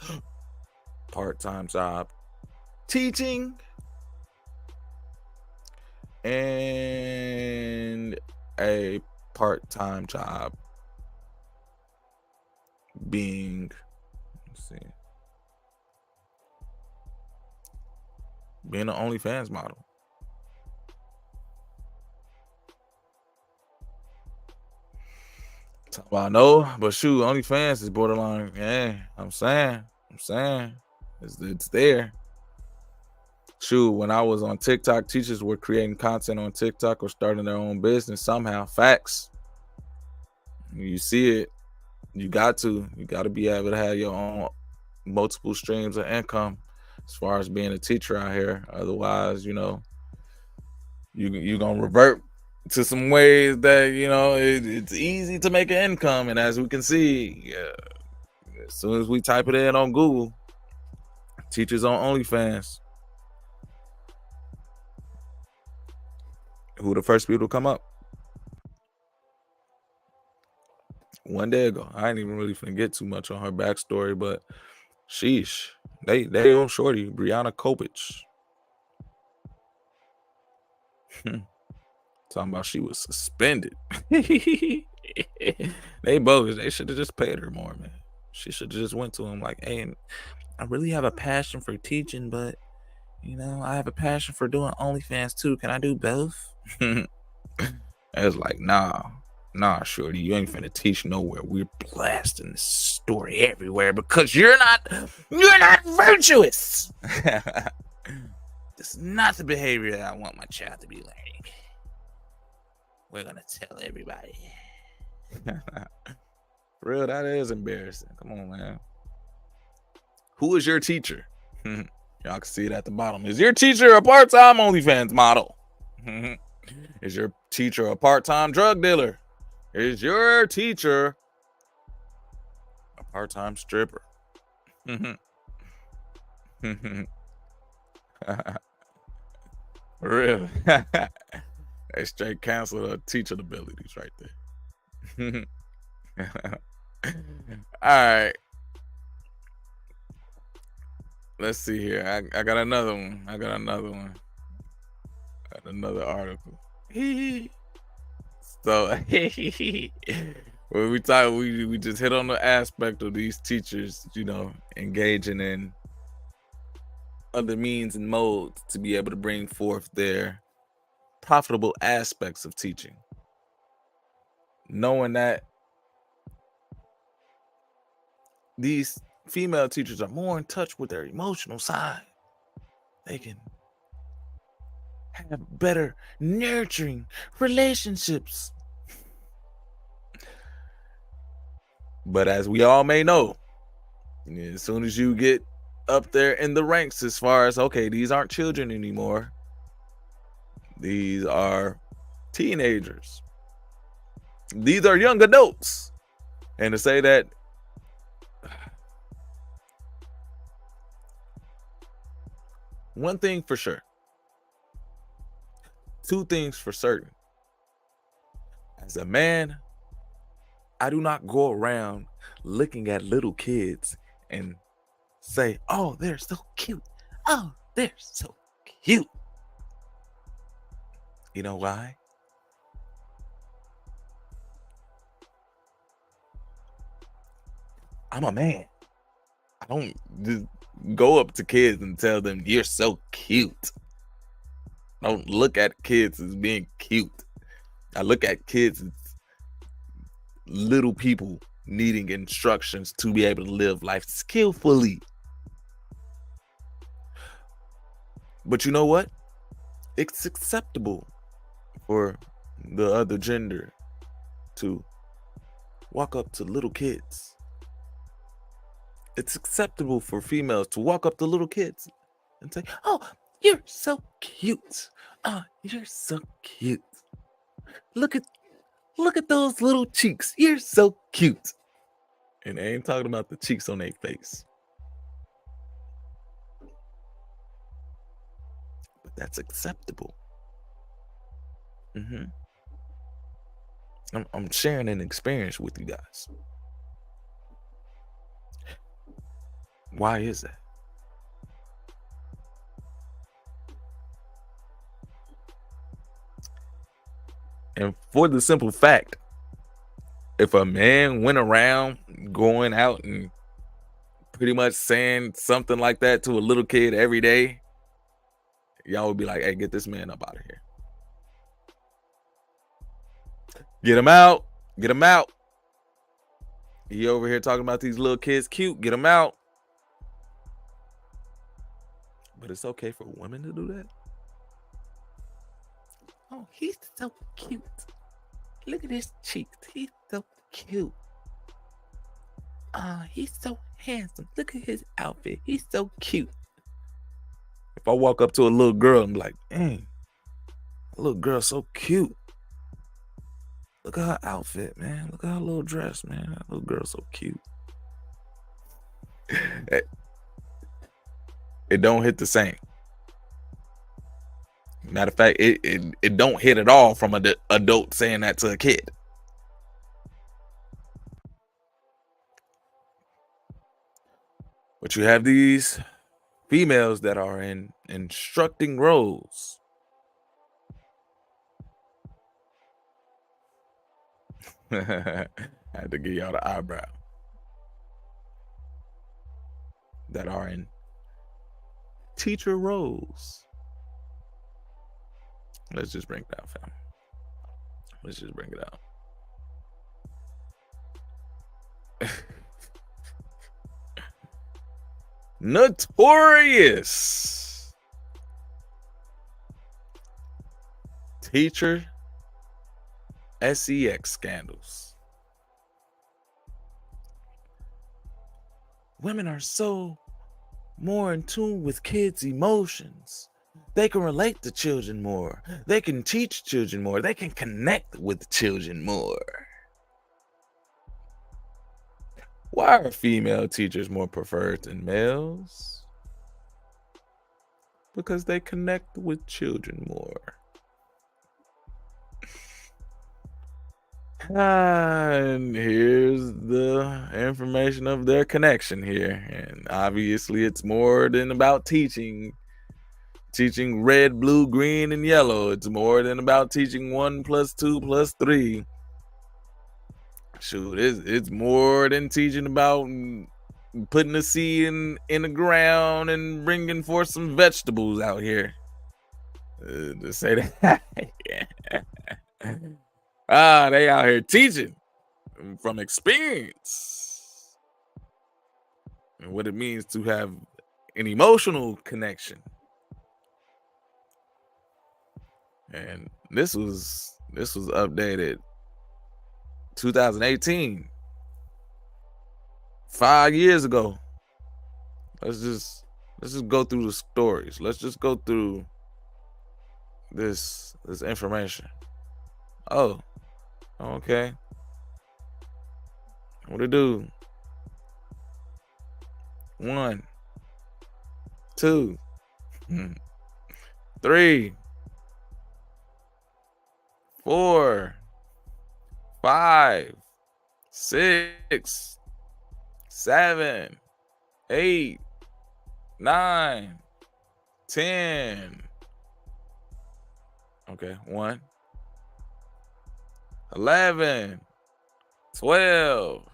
part-time job teaching and a part-time job being, being an OnlyFans model? Well, I know, but shoot, OnlyFans is borderline. Yeah, I'm saying, it's there. Shoot, when I was on TikTok, teachers were creating content on TikTok or starting their own business somehow. Facts. You see it. You got to be able to have your own multiple streams of income as far as being a teacher out here. Otherwise, you're gonna revert to some ways that it's easy to make an income. And as we can see, as soon as we type it in on Google, teachers on OnlyFans, who the first people to come up? one day ago. I ain't even really finna get too much on her backstory, but sheesh, they on shorty Brianna Kopich. Talking about she was suspended. They bogus. They should have just paid her more, man. She should have just went to him like, hey, I really have a passion for teaching, but you know, I have a passion for doing OnlyFans too. Can I do both? I was like, nah, shorty, you ain't finna teach nowhere. We're blasting this story everywhere because you're not virtuous. This is not the behavior that I want my child to be learning. We're gonna tell everybody. For real, that is embarrassing. Come on, man. Who is your teacher? Y'all can see it at the bottom. Is your teacher a part-time OnlyFans model? Is your teacher a part-time drug dealer? Is your teacher a part-time stripper? For real. They straight cancel the teaching abilities right there. All right. Let's see here. I got another one. I got another article. So when we talk, we just hit on the aspect of these teachers, you know, engaging in other means and modes to be able to bring forth their profitable aspects of teaching. Knowing that these female teachers are more in touch with their emotional side. They can have better nurturing relationships. But as we all may know, as soon as you get up there in the ranks as far as, okay, these aren't children anymore. These are teenagers. These are young adults. And to say that one thing for sure, two things for certain. As a man, I do not go around looking at little kids and say, oh, they're so cute. Oh, they're so cute. You know why? I'm a man. I don't just go up to kids and tell them you're so cute. I don't look at kids as being cute. I look at kids as little people needing instructions to be able to live life skillfully. But you know what? It's acceptable for the other gender to walk up to little kids. It's acceptable for females to walk up to little kids and say, oh, you're so cute. Oh, you're so cute. Look at those little cheeks. You're so cute. And I ain't talking about the cheeks on their face. But that's acceptable. I'm sharing an experience with you guys. Why is that? And for the simple fact, if a man went around going out and pretty much saying something like that to a little kid every day, y'all would be like, hey, get this man up out of here. Get him out. Get him out. He over here talking about these little kids cute. Get him out. But it's okay for women to do that? Oh, he's so cute. Look at his cheeks. He's so cute. He's so handsome. Look at his outfit. He's so cute. If I walk up to a little girl, I'm like, dang, that little girl's so cute. Look at her outfit, man. Look at her little dress, man. That little girl's so cute. It don't hit the same. Matter of fact, it don't hit at all from an adult saying that to a kid. But you have these females that are in instructing roles. I had to give y'all the eyebrow. That are in teacher roles. Let's just bring it out, fam. Let's just bring it out. Notorious teacher sex scandals. Women are so more in tune with kids' emotions. They can relate to children more. They can teach children more. They can connect with children more. Why are female teachers more preferred than males? Because they connect with children more. And here's the information of their connection here. And obviously it's more than about teaching red, blue, green, and yellow. It's more than about teaching 1 + 2 + 3. Shoot, it's more than teaching about putting a seed in the ground and bringing forth some vegetables out here. To say that. They out here teaching from experience and what it means to have an emotional connection. And this was updated 2018, 5 years ago. Let's just go through the stories. Let's just go through this information. Oh, okay. What it do? 1, 2, 3, 4, 5, 6, 7, 8, 9, 10. Okay, 1, 11, 12,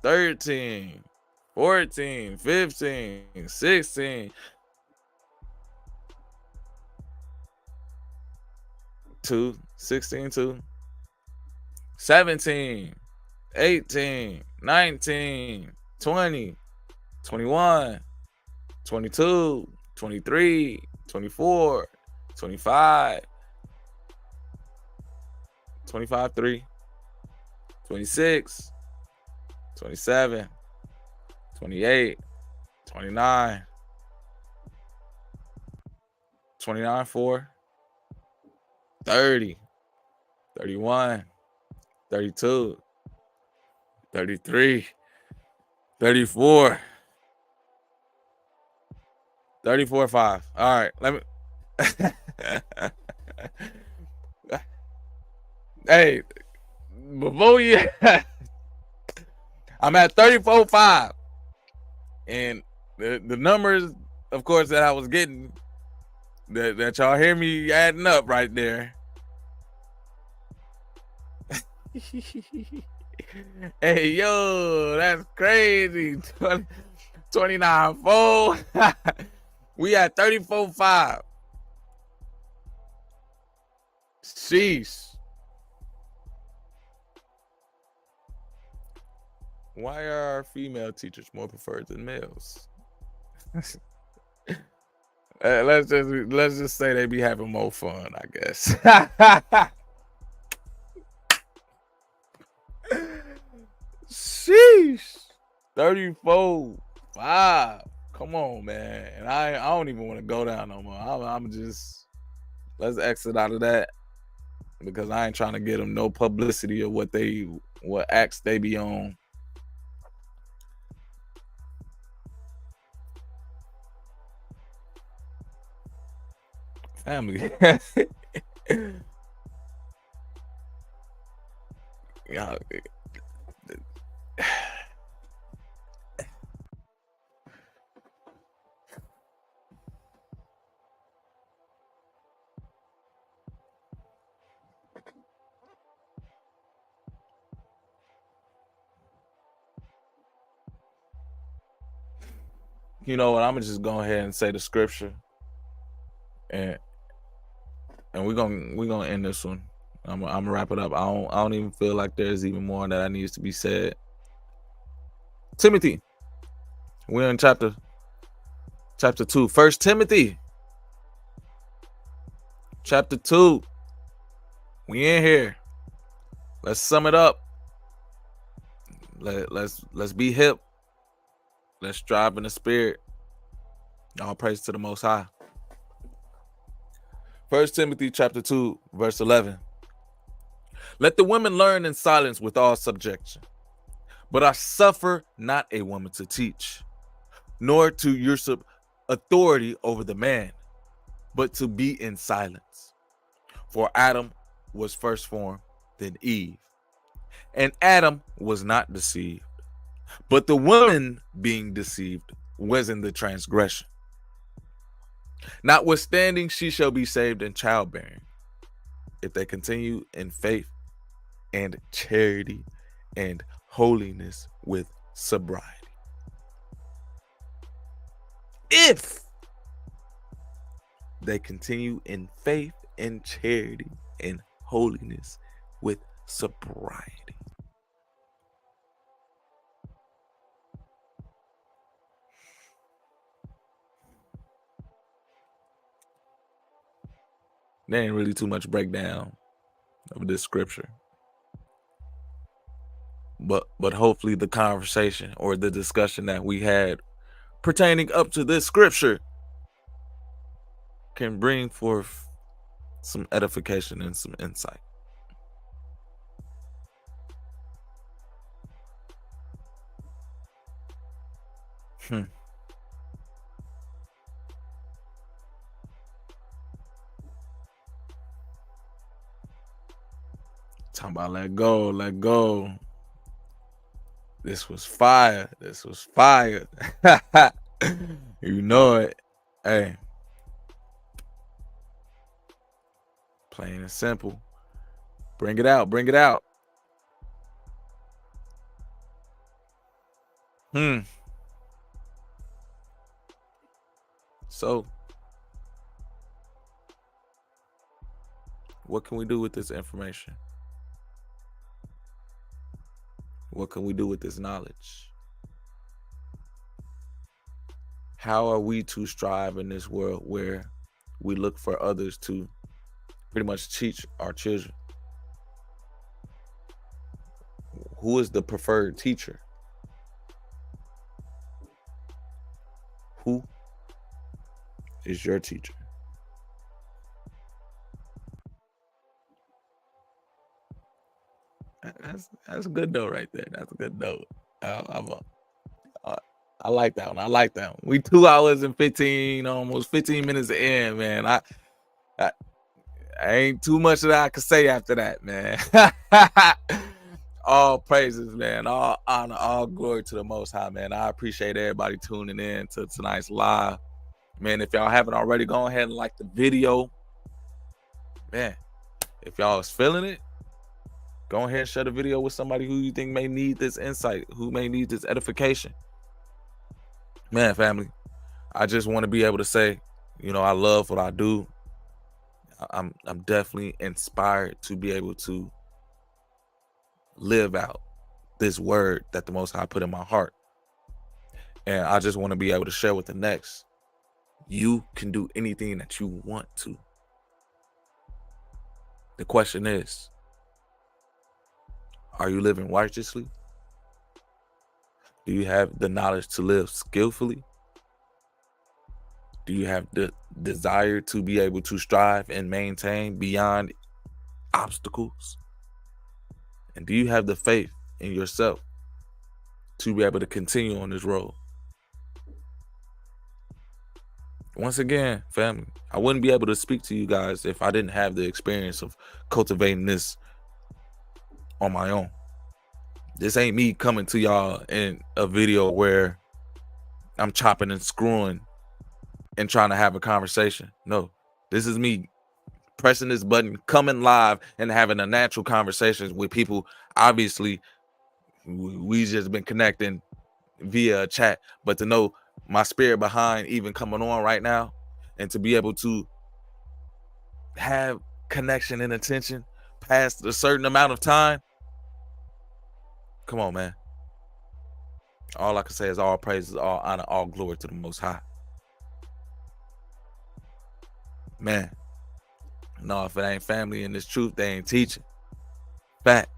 13, 14, 15, 16, 2, 16, 2, 17, 18, 19, 20, 21, 22, 23, 24, 25, 25, 3, 26, 27, 28, 29, 29, 4, 30, 31, 32, 33, 34, 34, 5. All right, let me. Hey, before you, I'm at 34, 5. And the numbers, of course, that I was getting, that y'all hear me adding up right there. Hey, yo, that's crazy. 29, 4. We at 34, 5. Sheesh. Why are female teachers more preferred than males? Let's just say they be having more fun, I guess. Sheesh. 34, 5. Come on, man. And I don't even want to go down no more. I'm just, let's exit out of that, because I ain't trying to get them no publicity of what acts they be on. Family. You know what? I'm gonna just go ahead and say the scripture, and we're gonna end this one. I'm gonna wrap it up. I don't even feel like there's even more that needs to be said. Timothy, we're in chapter 2. 1 Timothy, chapter 2. We in here. Let's sum it up. Let's be hip. Let's strive in the spirit. All praise to the Most High. 1 Timothy chapter 2, verse 11. Let the women learn in silence with all subjection. But I suffer not a woman to teach, nor to usurp authority over the man, but to be in silence. For Adam was first formed, then Eve. And Adam was not deceived, but the woman being deceived was in the transgression. Notwithstanding, she shall be saved in childbearing, if they continue in faith and charity and holiness with sobriety. If they continue in faith and charity and holiness with sobriety. There ain't really too much breakdown of this scripture. But hopefully the conversation or the discussion that we had pertaining up to this scripture can bring forth some edification and some insight. Talking about let go. This was fire. You know it. Hey. Plain and simple. Bring it out. So, what can we do with this information? What can we do with this knowledge? How are we to strive in this world where we look for others to pretty much teach our children? Who is the preferred teacher? Who is your teacher? That's a good note right there. That's a good note. I like that one. We 2 hours and 15, almost 15 minutes in, man. I ain't too much that I could say after that, man. All praises, man. All honor, all glory to the Most High, man. I appreciate everybody tuning in to tonight's live. Man, if y'all haven't already, go ahead and like the video. Man, if y'all is feeling it, go ahead and share the video with somebody who you think may need this insight, who may need this edification. Man, family, I just want to be able to say, I love what I do. I'm definitely inspired to be able to live out this word that the Most High put in my heart. And I just want to be able to share with the next. You can do anything that you want to. The question is, are you living righteously? Do you have the knowledge to live skillfully? Do you have the desire to be able to strive and maintain beyond obstacles? And do you have the faith in yourself to be able to continue on this road? Once again, family, I wouldn't be able to speak to you guys if I didn't have the experience of cultivating this on my own. This ain't me coming to y'all in a video where I'm chopping and screwing and trying to have a conversation. No, this is me pressing this button, coming live and having a natural conversation with people. Obviously, we just been connecting via chat, but to know my spirit behind even coming on right now, and to be able to have connection and attention past a certain amount of time. Come on, man. All I can say is all praises, all honor, all glory to the Most High. Man, no, if it ain't family in this truth, they ain't teaching. Fact.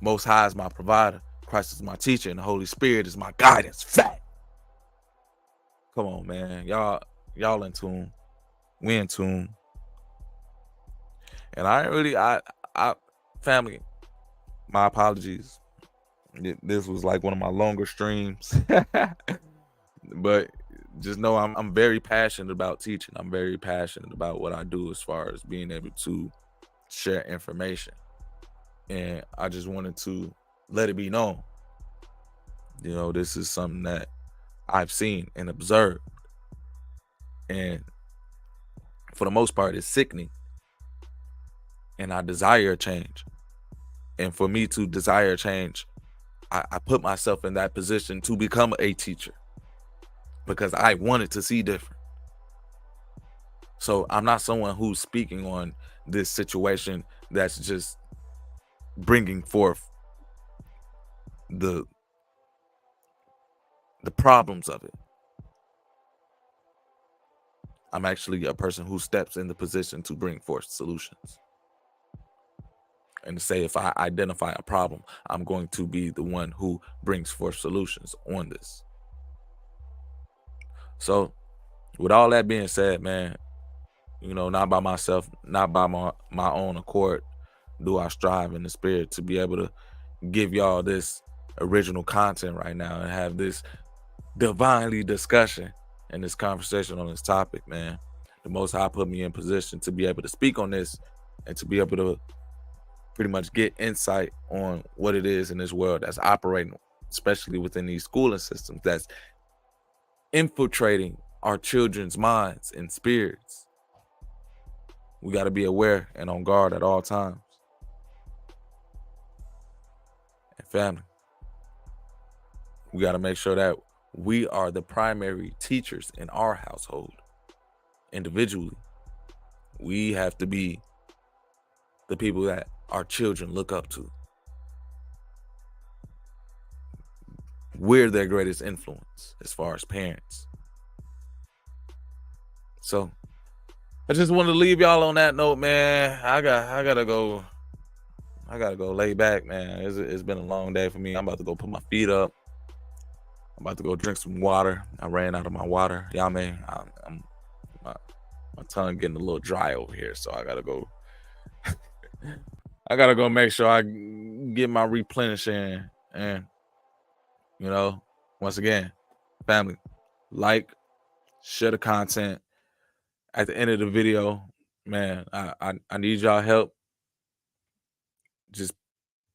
Most High is my provider. Christ is my teacher, and the Holy Spirit is my guidance. Fact. Come on, man. Y'all in tune. We in tune. And I family, my apologies. This was like one of my longer streams. But just know I'm very passionate about teaching. I'm very passionate about what I do as far as being able to share information. And I just wanted to let it be known. You know, this is something that I've seen and observed. And for the most part, it's sickening. And I desire change. And for me to desire change, I put myself in that position to become a teacher because I wanted to see different. So I'm not someone who's speaking on this situation that's just bringing forth the problems of it. I'm actually a person who steps in the position to bring forth solutions. And to say if I identify a problem, I'm going to be the one who brings forth solutions on this. So with all that being said, man, you know, not by myself, not by my own accord, do I strive in the spirit to be able to give y'all this original content right now and have this divinely discussion and this conversation on this topic, man. The Most High put me in position to be able to speak on this and to be able to pretty much get insight on what it is in this world that's operating, especially within these schooling systems, that's infiltrating our children's minds and spirits. We got to be aware and on guard at all times. And family, we got to make sure that we are the primary teachers in our household. Individually, we have to be the people that our children look up to. We're their greatest influence as far as parents. So I just wanted to leave y'all on that note, man. I gotta go lay back, man. It's been a long day for me. I'm about to go put my feet up. I'm about to go drink some water. I ran out of my water. Y'all, man, my tongue getting a little dry over here, so I gotta go. I gotta go make sure I get my replenish in. And you know, once again, family, like, share the content. At the end of the video, man, I need y'all help. Just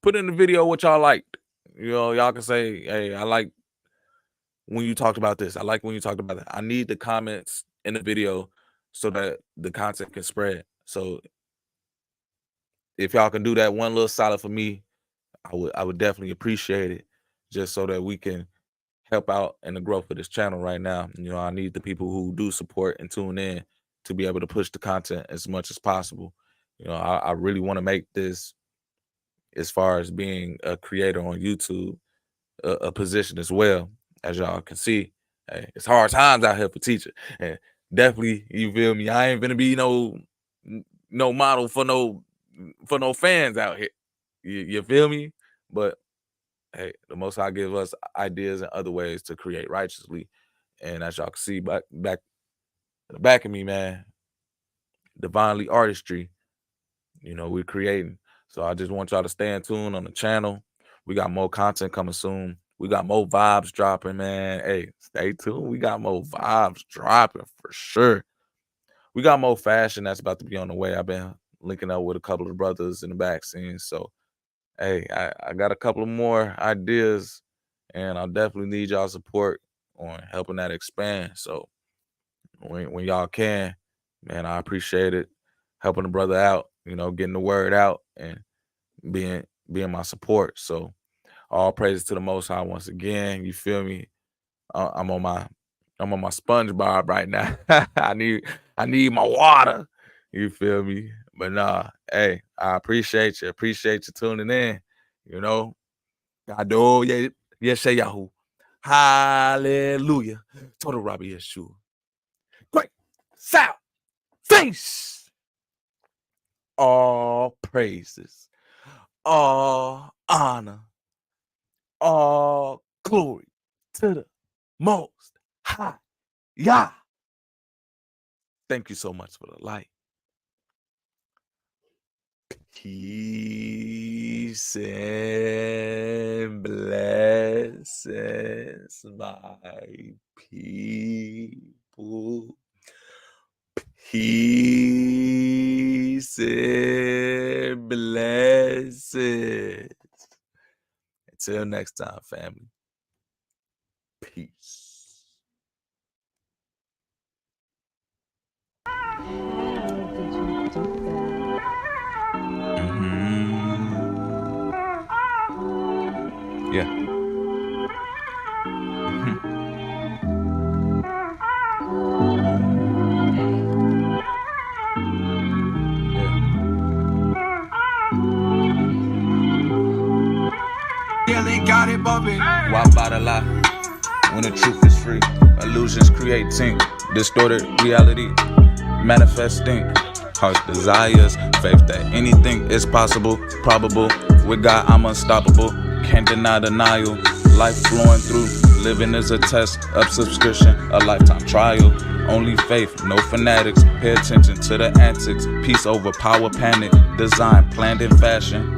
put in the video what y'all liked. You know, y'all can say, hey, I like when you talked about this. I like when you talked about that. I need the comments in the video so that the content can spread. So if y'all can do that one little solid for me, I would definitely appreciate it, just so that we can help out in the growth of this channel right now. You know, I need the people who do support and tune in to be able to push the content as much as possible. You know, I really want to make this, as far as being a creator on YouTube, a position as well. As y'all can see, hey, it's hard times out here for teachers. And definitely, you feel me, I ain't gonna be no model for no fans out here. You feel me? But hey, the Most High give us ideas and other ways to create righteously. And as y'all can see back in the back of me, man, divinely artistry, you know, we're creating. So I just want y'all to stay in tune on the channel. We got more content coming soon. We got more vibes dropping, man. Hey, stay tuned. We got more vibes dropping for sure. We got more fashion that's about to be on the way. I've been linking up with a couple of brothers in the back scene. So, hey, I got a couple of more ideas, and I'll definitely need y'all support on helping that expand. So when y'all can, man, I appreciate it. Helping the brother out, you know, getting the word out and being my support. So all praises to the Most High once again. You feel me? I'm on my SpongeBob right now. I need my water. You feel me? But nah, hey, I appreciate you. Appreciate you tuning in. You know, Gado, yes, say Yahoo. Hallelujah. Total Robbie Yeshua. Great. South. Face. All praises. All honor. All glory to the Most High. Yah. Thank you so much for the light. Peace and blessings, my people. Peace and blessings. Until next time, family. Peace. Yeah. Yeah, they got it, Bobby. Why by the lie when the truth is free? Illusions creating distorted reality, manifesting heart's desires, faith that anything is possible, probable. With God, I'm unstoppable. Can't deny denial. Life flowing through. Living is a test of subscription, a lifetime trial. Only faith, no fanatics. Pay attention to the antics. Peace over power, panic. Design planned in fashion.